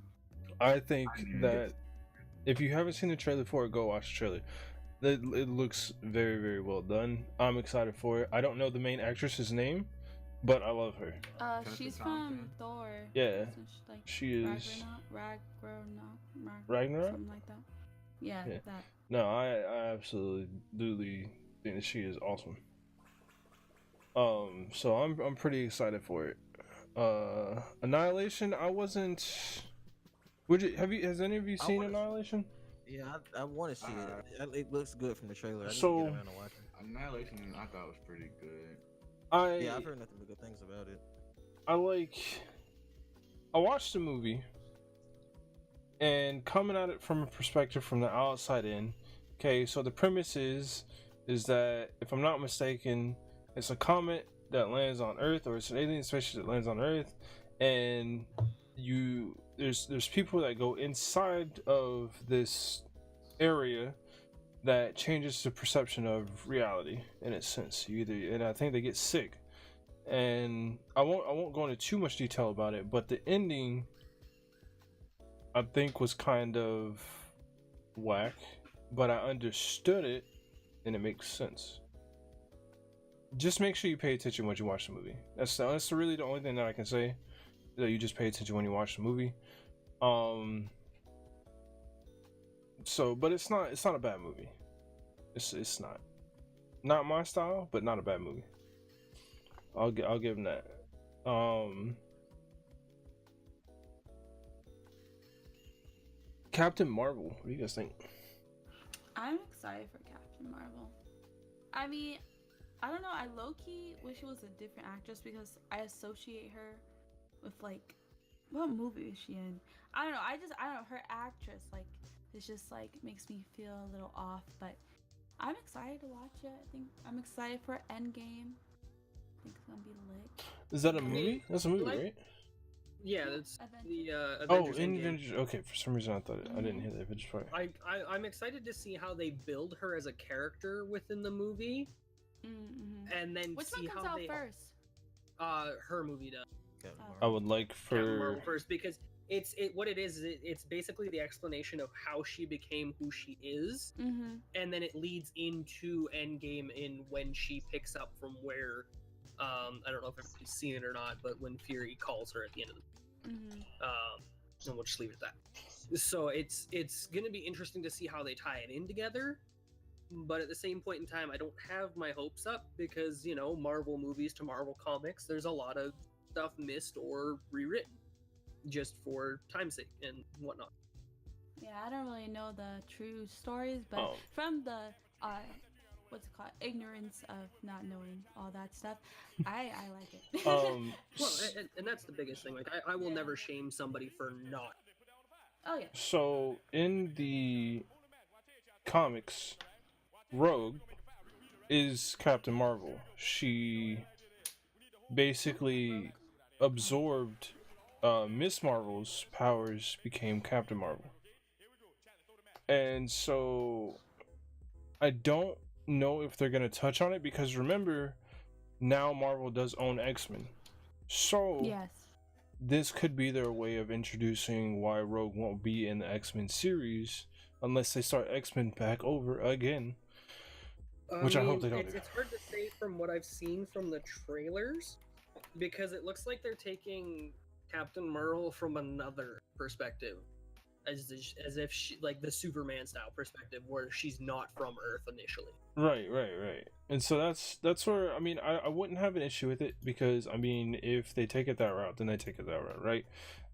I think that if you haven't seen the trailer for it, go watch the trailer. It looks very, very well done. I'm excited for it. I don't know the main actress's name, but I love her. She's from Thor. Yeah, Isn't she is. Ragnarok? Something like that. Yeah, Yeah. that. No, I absolutely think that she is awesome. So I'm pretty excited for it. Annihilation, I wasn't. Has any of you seen Annihilation? Yeah, I want to see it. It looks good from the trailer. I need So- to get around to watching. Annihilation, I thought was pretty good. Yeah, I've heard nothing but good things about it. I watched the movie, and coming at it from a perspective from the outside in. Okay, so the premise is that, if I'm not mistaken, it's a comet that lands on Earth, or it's an alien spaceship that lands on Earth, and there's people that go inside of this area that changes the perception of reality in a sense. And I think they get sick. And I won't go into too much detail about it, but the ending I think was kind of whack, but I understood it and it makes sense. Just make sure you pay attention when you watch the movie. That's really the only thing that I can say, that you just pay attention when you watch the movie. So, but it's not a bad movie. It's not my style, but not a bad movie. I'll give him that. Captain Marvel, what do you guys think? I'm excited for Captain Marvel. I mean, I don't know. I low-key wish it was a different actress because I associate her with, like, what movie is she in? I don't know. I don't know. Her actress, like, it's just, like, makes me feel a little off. But I'm excited to watch it. I think I'm excited for Endgame. I think it's gonna be lit. Is that a movie? That's a movie, right? Yeah, that's the Oh, Avengers Endgame. Avengers. Okay, for some reason I didn't hear the Avengers part. I'm excited to see how they build her as a character within the movie, and then Which see one comes how out they first? her movie does. I would like Captain Marvel for first, because it's basically the explanation of how she became who she is, and then it leads into Endgame in when she picks up from where I don't know if everybody's seen it or not, but when Fury calls her at the end of the and we'll just leave it at that. So it's gonna be interesting to see how they tie it in together, but at the same point in time, I don't have my hopes up because, you know, Marvel movies to Marvel comics, there's a lot of stuff missed or rewritten just for time's sake and whatnot. Yeah, I don't really know the true stories, but from the what's it called, ignorance of not knowing all that stuff, I like it. Well, and that's the biggest thing. Like, I will never shame somebody for not. Oh yeah. So in the comics, Rogue is Captain Marvel. She basically absorbed Miss Marvel's powers, became Captain Marvel. And so I don't know if they're gonna touch on it, because remember, now Marvel does own X-Men. So yes, this could be their way of introducing why Rogue won't be in the X-Men series unless they start X-Men back over again. Which I hope they don't do. It's hard to say from what I've seen from the trailers, because it looks like they're taking Captain Marvel from another perspective. as if she, like the Superman style perspective, where she's not from Earth initially. Right. And so that's where, I mean, I wouldn't have an issue with it, because I mean, if they take it that route, then they take it that route, right?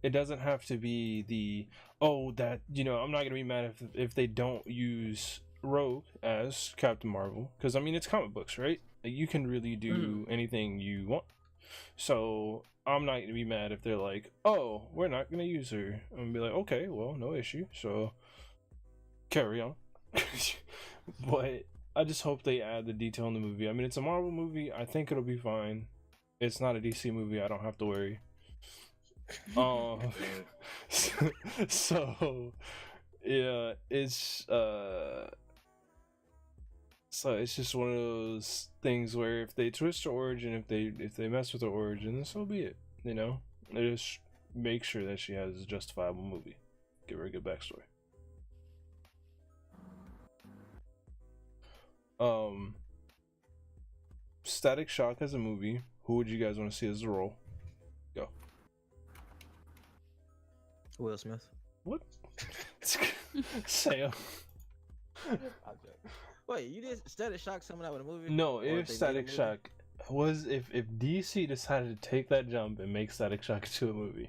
It doesn't have to be the, oh, that, you know, I'm not gonna be mad if they don't use Rogue as Captain Marvel, because I mean, it's comic books, right? You can really do anything you want. So I'm not gonna be mad if they're like, oh, we're not gonna use her. I'm gonna be like, okay, well, no issue. So carry on. But I just hope they add the detail in the movie. I mean, it's a Marvel movie. I think it'll be fine. It's not a DC movie. I don't have to worry. So yeah, it's so it's just one of those things where if they twist her origin, if they mess with her origin, then so be it. You know, they just make sure that she has a justifiable movie. Give her a good backstory. Static Shock as a movie. Who would you guys want to see as the role? Go. Will Smith. What? Sam. Wait, you did Static Shock coming out with a movie? No, Or if they made a Static movie? Shock was if DC decided to take that jump and make Static Shock into a movie.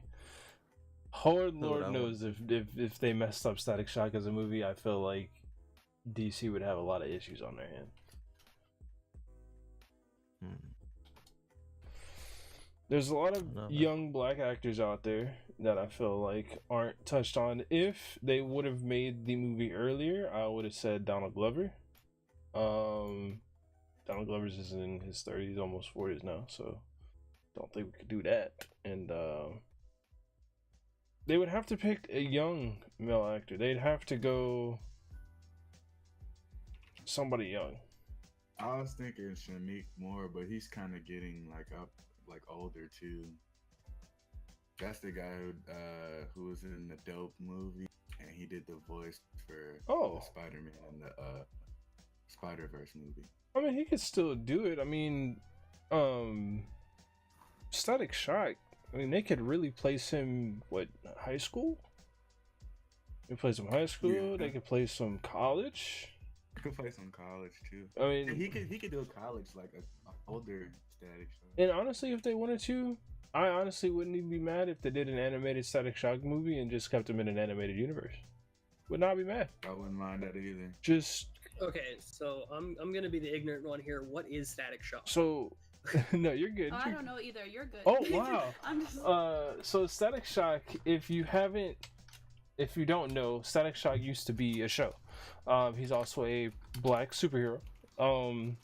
Lord I knows if they messed up Static Shock as a movie, I feel like DC would have a lot of issues on their hand. There's a lot of young black actors out there that I feel like aren't touched on. If they would have made the movie earlier, I would have said Donald Glover. Donald Glover's is in his 30s, almost 40s now, so don't think we could do that. And they would have to pick a young male actor. They'd have to go somebody young. I was thinking Shameik Moore, but he's kind of getting older too. That's the guy who was in the Dope movie, and he did the voice for the Spider-Man in the Spider-Verse movie. I mean, he could still do it. I mean, Static Shock, I mean, they could really place him, high school? They play some high school, Yeah. They could play some college. He could play some college too. I mean, And he could do a college, like a older Static Shock. And honestly, if they wanted to, I honestly wouldn't even be mad if they did an animated Static Shock movie and just kept him in an animated universe. Would not be mad. I wouldn't mind that either. Just Okay, so I'm gonna be the ignorant one here. What is Static Shock? so no, you're good. Oh, I don't know either. You're good. Oh wow. I'm just. So Static Shock, if you don't know, Static Shock used to be a show. He's also a black superhero. And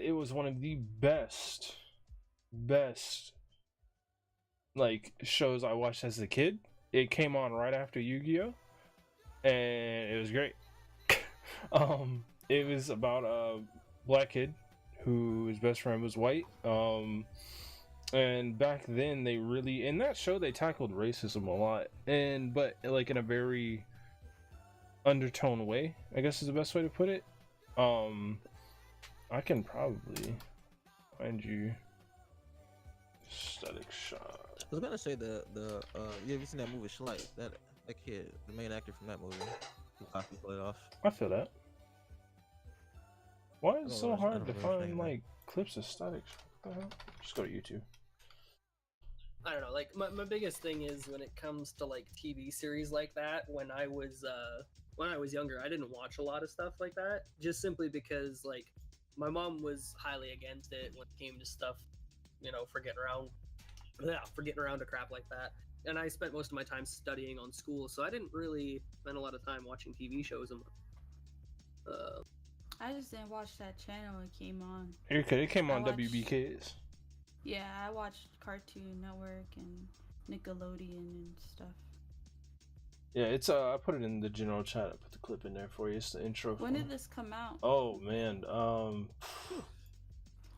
it was one of the best like shows I watched as a kid. It came on right after Yu-Gi-Oh! And it was great. It was about a black kid whose best friend was white. And back then they really, in that show, they tackled racism a lot, but like in a very undertone way, I guess is the best way to put it. I can probably find you Static Shock. I was gonna say you ever seen that movie Schlight? That kid, the main actor from that movie, who Coffee played off. I feel that. Why is it so I hard don't to know his find name. like clips of Static Shock? What the hell? Just go to YouTube. I don't know. Like my biggest thing is when it comes to like TV series like that. When I was younger, I didn't watch a lot of stuff like that, just simply because like my mom was highly against it when it came to stuff, forgetting around to crap like that. And I spent most of my time studying on school, so I didn't really spend a lot of time watching TV shows. I just didn't watch that channel it came on. It came on watched- WB Kids. Yeah, I watched Cartoon Network and Nickelodeon and stuff. Yeah, it's I put it in the general chat. I put the clip in there for you. It's the intro. When did this come out? Oh man,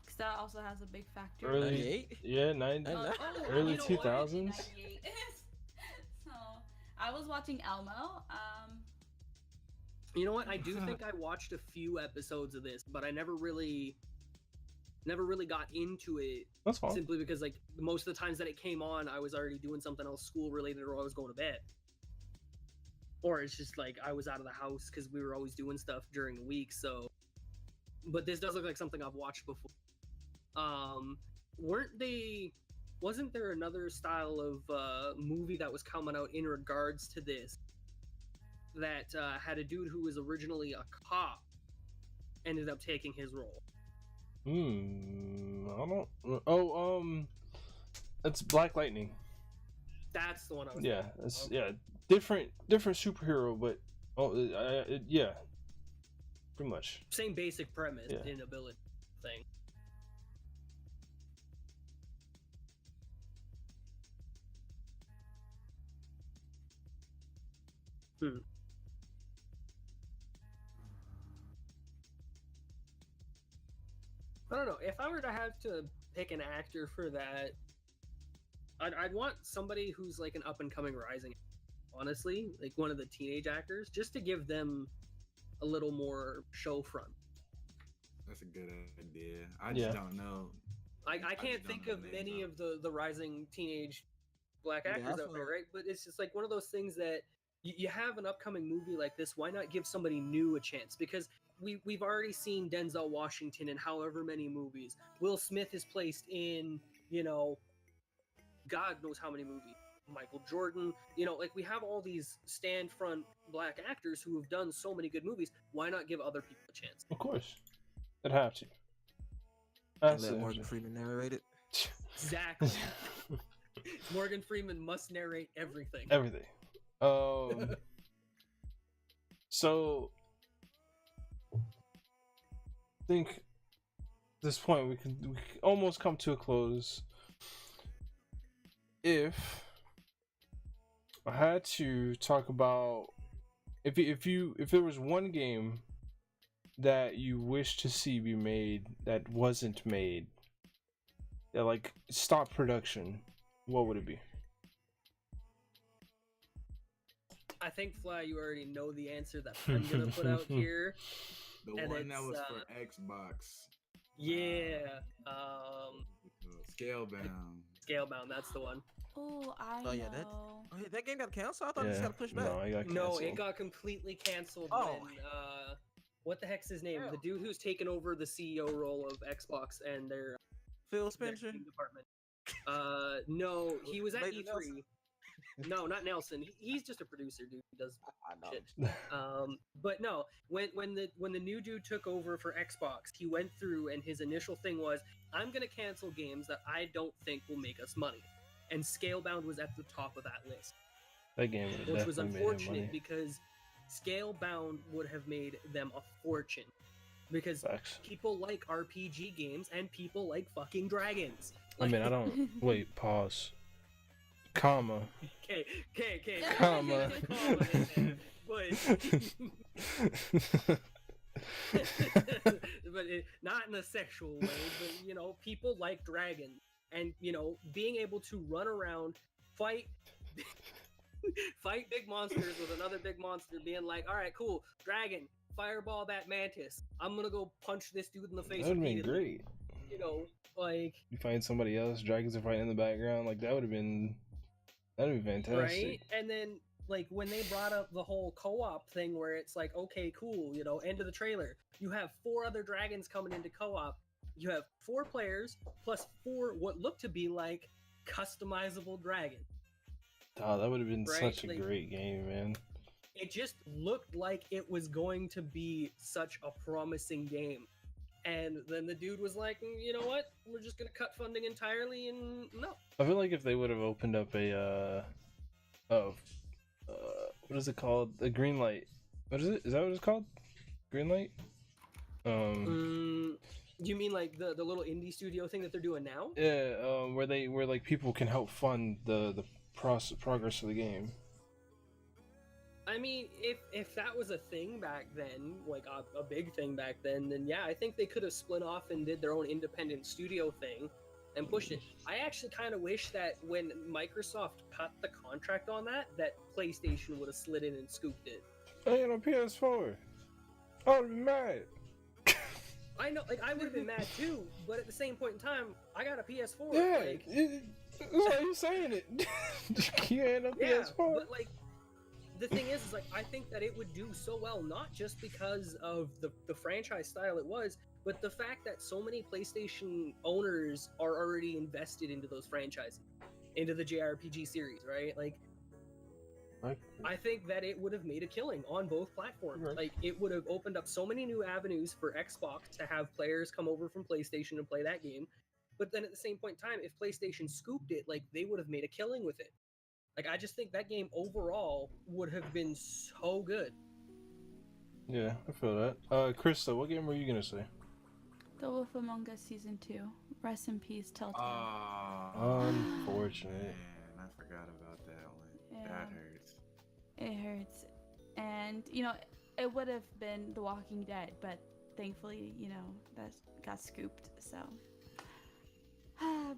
Because that also has a big factor. early 98? yeah, 90. Early you know what? 2000s? 98. So I was watching Elmo. You know what? I do think I watched a few episodes of this, but I never really got into it. That's fine. Simply because like most of the times that it came on, I was already doing something else school related or I was going to bed. or it's just like I was out of the house because we were always doing stuff during the week. So, but this does look like something I've watched before. Wasn't there another style of movie that was coming out in regards to this that had a dude who was originally a cop ended up taking his role? I don't. Oh, it's Black Lightning. That's the one I was. Yeah, it's different superhero, but yeah, pretty much same basic premise Yeah. in ability thing. I don't know. If I were to have to pick an actor for that, I'd want somebody who's like an up and coming rising. Honestly, like one of the teenage actors, just to give them a little more show front. That's a good idea. I just don't know. I can't think of many of the rising teenage black actors out there, right? But it's just like one of those things that you have an upcoming movie like this. Why not give somebody new a chance? Because we've already seen Denzel Washington in however many movies. Will Smith is placed in, God knows how many movies. Michael Jordan, like we have all these stand front black actors who have done so many good movies. Why not give other people a chance? Of course, they'd have to. Let Morgan Freeman narrate it. Exactly. Morgan Freeman must narrate everything. Everything. So I think at this point we can almost come to a close. If I had to talk about if there was one game that you wish to see be made that wasn't made, that like stopped production, what would it be? I think, Fly, you already know the answer that I'm gonna put out here. The one that was for Xbox. Yeah. Scalebound. Scalebound, that's the one. Oh, I Oh yeah, know. that game got canceled. I thought it just got pushed back. No, it got canceled. No, it got completely canceled when what the heck's his name? Yeah. The dude who's taken over the CEO role of Xbox and their Phil Spencer department. No, he was at Nathan E3. Nelson? No, not Nelson. He's just a producer, dude. He does shit. know. But no, when the new dude took over for Xbox, he went through and his initial thing was, I'm gonna cancel games that I don't think will make us money. And Scalebound was at the top of that list. That game would which was definitely made him unfortunate money. because Scalebound would have made them a fortune. Because Facts. people like RPG games and people like fucking dragons. I mean, I don't. Wait, pause. Comma. Okay. Comma. But not in a sexual way, but people like dragons. And being able to run around, fight big monsters with another big monster, being like, all right, cool, dragon, fireball that mantis. I'm gonna go punch this dude in the face. That would have been great. Like you find somebody else, dragons are fighting in the background, like that'd be fantastic. Right? And then like when they brought up the whole co-op thing where it's like, okay, cool, end of the trailer. You have 4 other dragons coming into co-op. You have 4 players plus 4 what look to be like customizable dragons. Oh, that would have been Right? such a Like, great game, man. It just looked like it was going to be such a promising game. And then the dude was like, you know what? We're just going to cut funding entirely, and no. I feel like if they would have opened up a what is it called? A green light. What is it? Is that what it's called? Green light? You mean like the little indie studio thing that they're doing now? Yeah, where like people can help fund the progress of the game. I mean, if that was a thing back then, like a big thing back then yeah, I think they could have split off and did their own independent studio thing and pushed it. I actually kind of wish that when Microsoft cut the contract on that PlayStation would have slid in and scooped it. I ain't on PS4. I would be mad. I know, like I would have been mad too, but at the same point in time, I got a PS4. Yeah, like, that's why you're saying it. You ain't on yeah, PS4. but like, the thing is like I think that it would do so well, not just because of the franchise style it was, but the fact that so many PlayStation owners are already invested into those franchises, into the JRPG series, right? Like, I think that it would have made a killing on both platforms. Right. Like, it would have opened up so many new avenues for Xbox to have players come over from PlayStation and play that game. But then at the same point in time, if PlayStation scooped it, like, they would have made a killing with it. Like, I just think that game overall would have been so good. Yeah, I feel that. Krysta, what game were you gonna say? The Wolf Among Us Season 2. Rest in peace, Telltale. Unfortunate. Man, I forgot about that one. Yeah. That hurts. It hurts. And, you know, it would have been The Walking Dead, but thankfully, you know, that got scooped, so.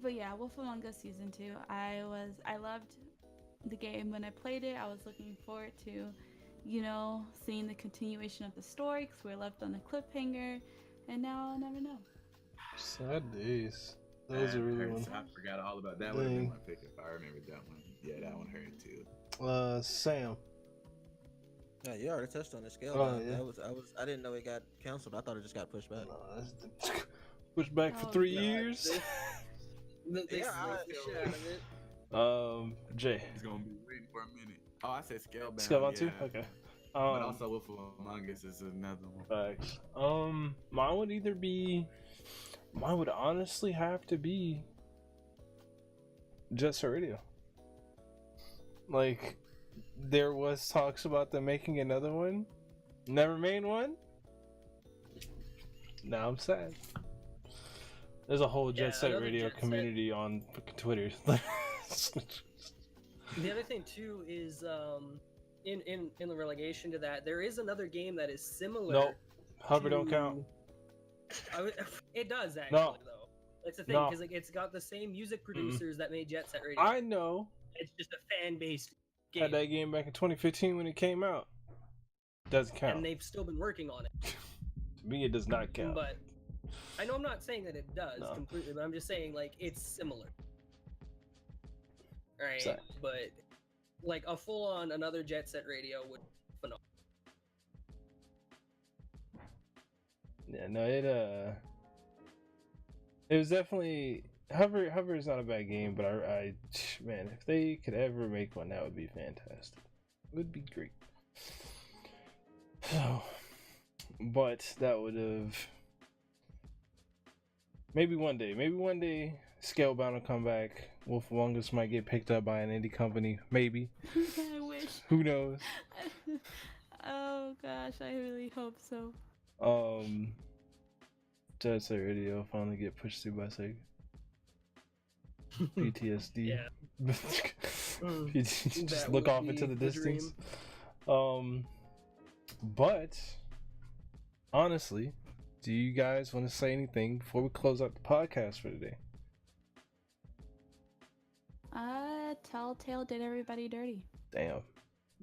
But yeah, Wolf Among Us Season 2. I loved the game when I played it. I was looking forward to, you know, seeing the continuation of the story because we're left on a cliffhanger, and now I'll never know. Sad days. That was a really one. I forgot all about that. Would have been my pick if I remembered that one. Yeah, that one hurt too. Sam. Yeah, you already touched on the scale. Oh, yeah. I didn't know it got canceled. I thought it just got pushed back. Pushed back for 3 years. They Yeah, smoked the shit out of it. Jay. He's gonna be waiting for a minute. Oh, I said Scalebound. Scalebound too? yeah. Okay. But also Wolf Among Us is another one. Facts. Mine would honestly have to be Jet Set Radio. Like, there was talks about them making another one. Never made one. Now I'm sad. There's a whole Jet Set Radio community on fucking Twitter. The other thing too is in the relegation to that, there is another game that is similar. Nope. Hover don't count. It does actually though. It's the thing because like it's got the same music producers that made Jet Set Radio. I know. It's just a fan-based game. Had that game back in 2015 when it came out. Doesn't count. And they've still been working on it. To me, it does not count. But I know I'm not saying that it does completely, but I'm just saying like it's similar. All right, Exactly. But like a full-on another Jet Set Radio would be phenomenal. Yeah, no, it was definitely Hover is not a bad game, but I man, if they could ever make one, that would be fantastic. It would be great. So, but that would have maybe one day Scalebound will come back. Wolf Among Us might get picked up by an indie company, maybe. I wish. Who knows? Oh gosh, I really hope so. Jet Set Radio finally get pushed through by Sega. PTSD. Yeah. Just That look would off be into the the distance. But honestly, do you guys want to say anything before we close out the podcast for today? Telltale did everybody dirty. Damn,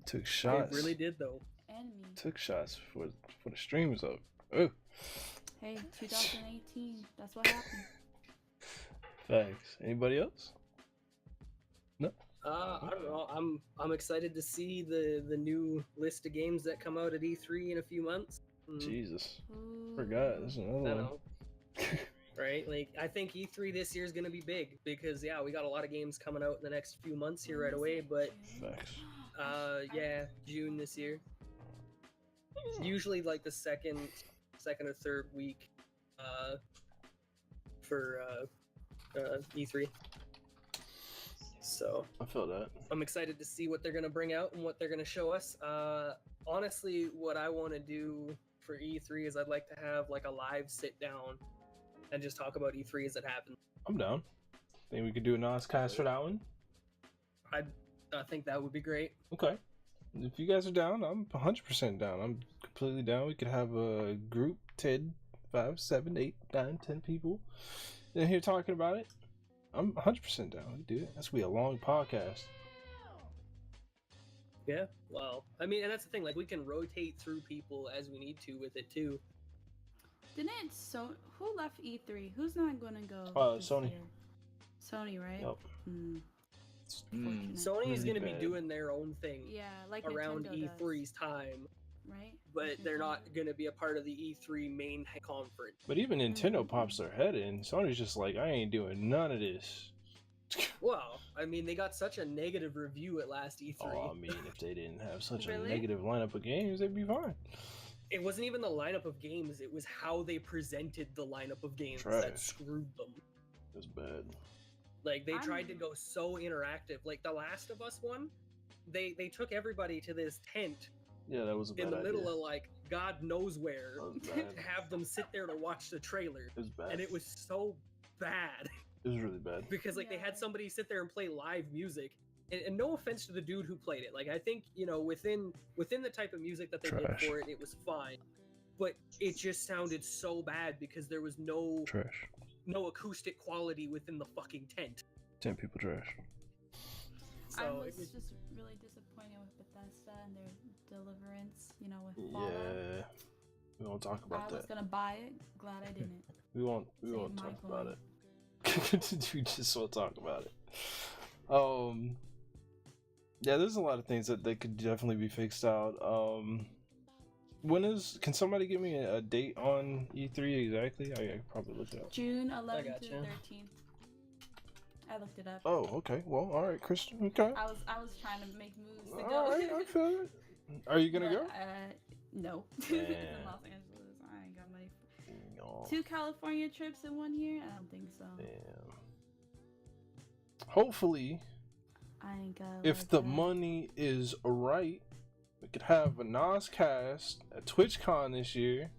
took shots. It really did though. And me. Took shots before the stream was up. Oh. Hey, 2018. That's what happened. Thanks. Anybody else? No. I don't know. I'm excited to see the new list of games that come out at E3 in a few months. Jesus. Ooh. Forgot. There's another I one. know. Right? Like, I think E3 this year is going to be big because, yeah, we got a lot of games coming out in the next few months here right away. But, Facts. yeah, June this year. It's usually like the second or third week for E3. So I feel that. I'm excited to see what they're going to bring out and what they're going to show us. Honestly, what I want to do for E3 is I'd like to have like a live sit down and just talk about E3 as it happens. I'm down. Think we could do a N.O.S Cast for that one? I think that would be great. Okay. If you guys are down, I'm 100% down. I'm completely down. We could have a group, 10, 5, 7, 8, 9, 10 people in here talking about it. I'm 100% down. We do it. That's going to be a long podcast. Yeah, well, I mean, and that's the thing. Like, we can rotate through people as we need to with it too. Didn't it? So who left E3? Who's not going to go? this Sony. year? Sony, right? Yep. Sony is Really going to be bad. doing their own thing Yeah, like around Nintendo E3's time, right? but they're not going to be a part of the E3 main conference. But even Nintendo pops their head in. Sony's just like, I ain't doing none of this. Well, I mean, they got such a negative review at last E3. Oh, I mean, if they didn't have such a Really? negative lineup of games, they'd be fine. It wasn't even the lineup of games, it was how they presented the lineup of games Trash. that screwed them. It's bad. Like, they tried to go so interactive. Like, The Last of Us one, they took everybody to this tent Yeah, that was a bad in the middle idea. of, like, God knows where, That was bad. to have them sit there to watch the trailer. It was bad. And it was so bad. It was really bad. Because, like, they had Yeah. somebody sit there and play live music. And no offense to the dude who played it. Like, I think, you know, within the type of music that they Trash. did for it, it was fine. But it just sounded so bad because there was no Trash. acoustic quality within the fucking tent. 10 people trash. So I it was was- just really disappointed with Bethesda and their deliverance, you know, with Fallout. Yeah. We won't talk about I was that. gonna buy it. Glad I didn't. We won't Save my talk about coin. it. We just won't talk about it. Yeah, there's a lot of things that they could definitely be fixed out. Can somebody give me a date on E3 exactly? I could probably look it up. June 11th to gotcha. 13th. I looked it up. Oh, okay. Well, all right, Krysta. Okay. I was trying to make moves to go. All right, I feel it. Are you gonna But, go? No. Damn. It's in Los Angeles. I ain't got money. No. 2 California trips in 1 year? I don't think so. Damn. Hopefully, I ain't got. if like the that. money is right, we could have a N.O.S Cast at TwitchCon this year.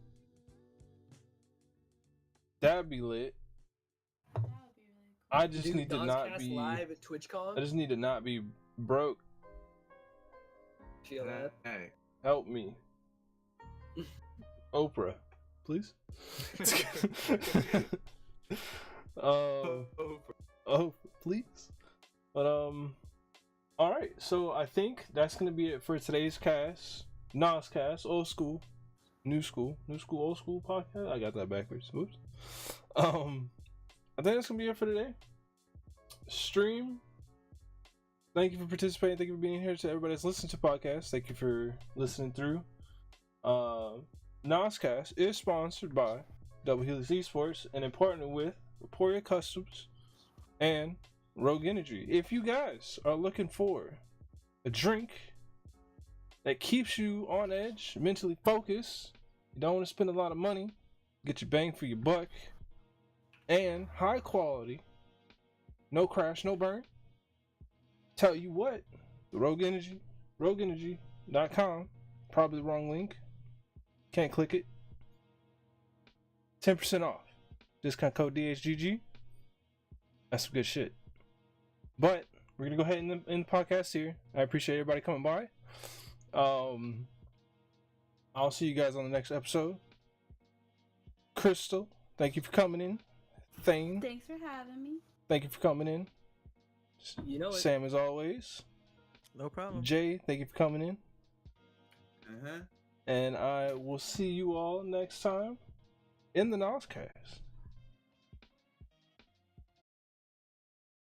That'd be lit. That would be really cool. I just Dude, need to not Nozcast be. live at TwitchCon. I just need to not be broke. Feel that. Hey. Help me, Oprah, please. Oh, please. But all right. So I think that's gonna be it for today's cast. N.O.S Cast, old school, new school, old school podcast. I got that backwards. Whoops. I think that's gonna be it for today. Stream. Thank you for participating. Thank you for being here. To everybody that's listening to podcasts, thank you for listening through. N.O.S Cast is sponsored by Double Helix Esports and in partner with Emporia Customs and Rogue Energy. If you guys are looking for a drink that keeps you on edge, mentally focused, you don't want to spend a lot of money, get your bang for your buck, and high quality, no crash, no burn, tell you what, the Rogue Energy, rogueenergy.com, probably the wrong link, can't click it, 10% off, discount code DHGG, that's some good shit. But we're gonna go ahead and end the podcast here. I appreciate everybody coming by. I'll see you guys on the next episode. Crystal, thank you for coming in. Thane, Thanks for having me. thank you for coming in. You know it. Sam, as always. No problem. Jay, thank you for coming in. Uh-huh. And I will see you all next time in the N.O.S Cast.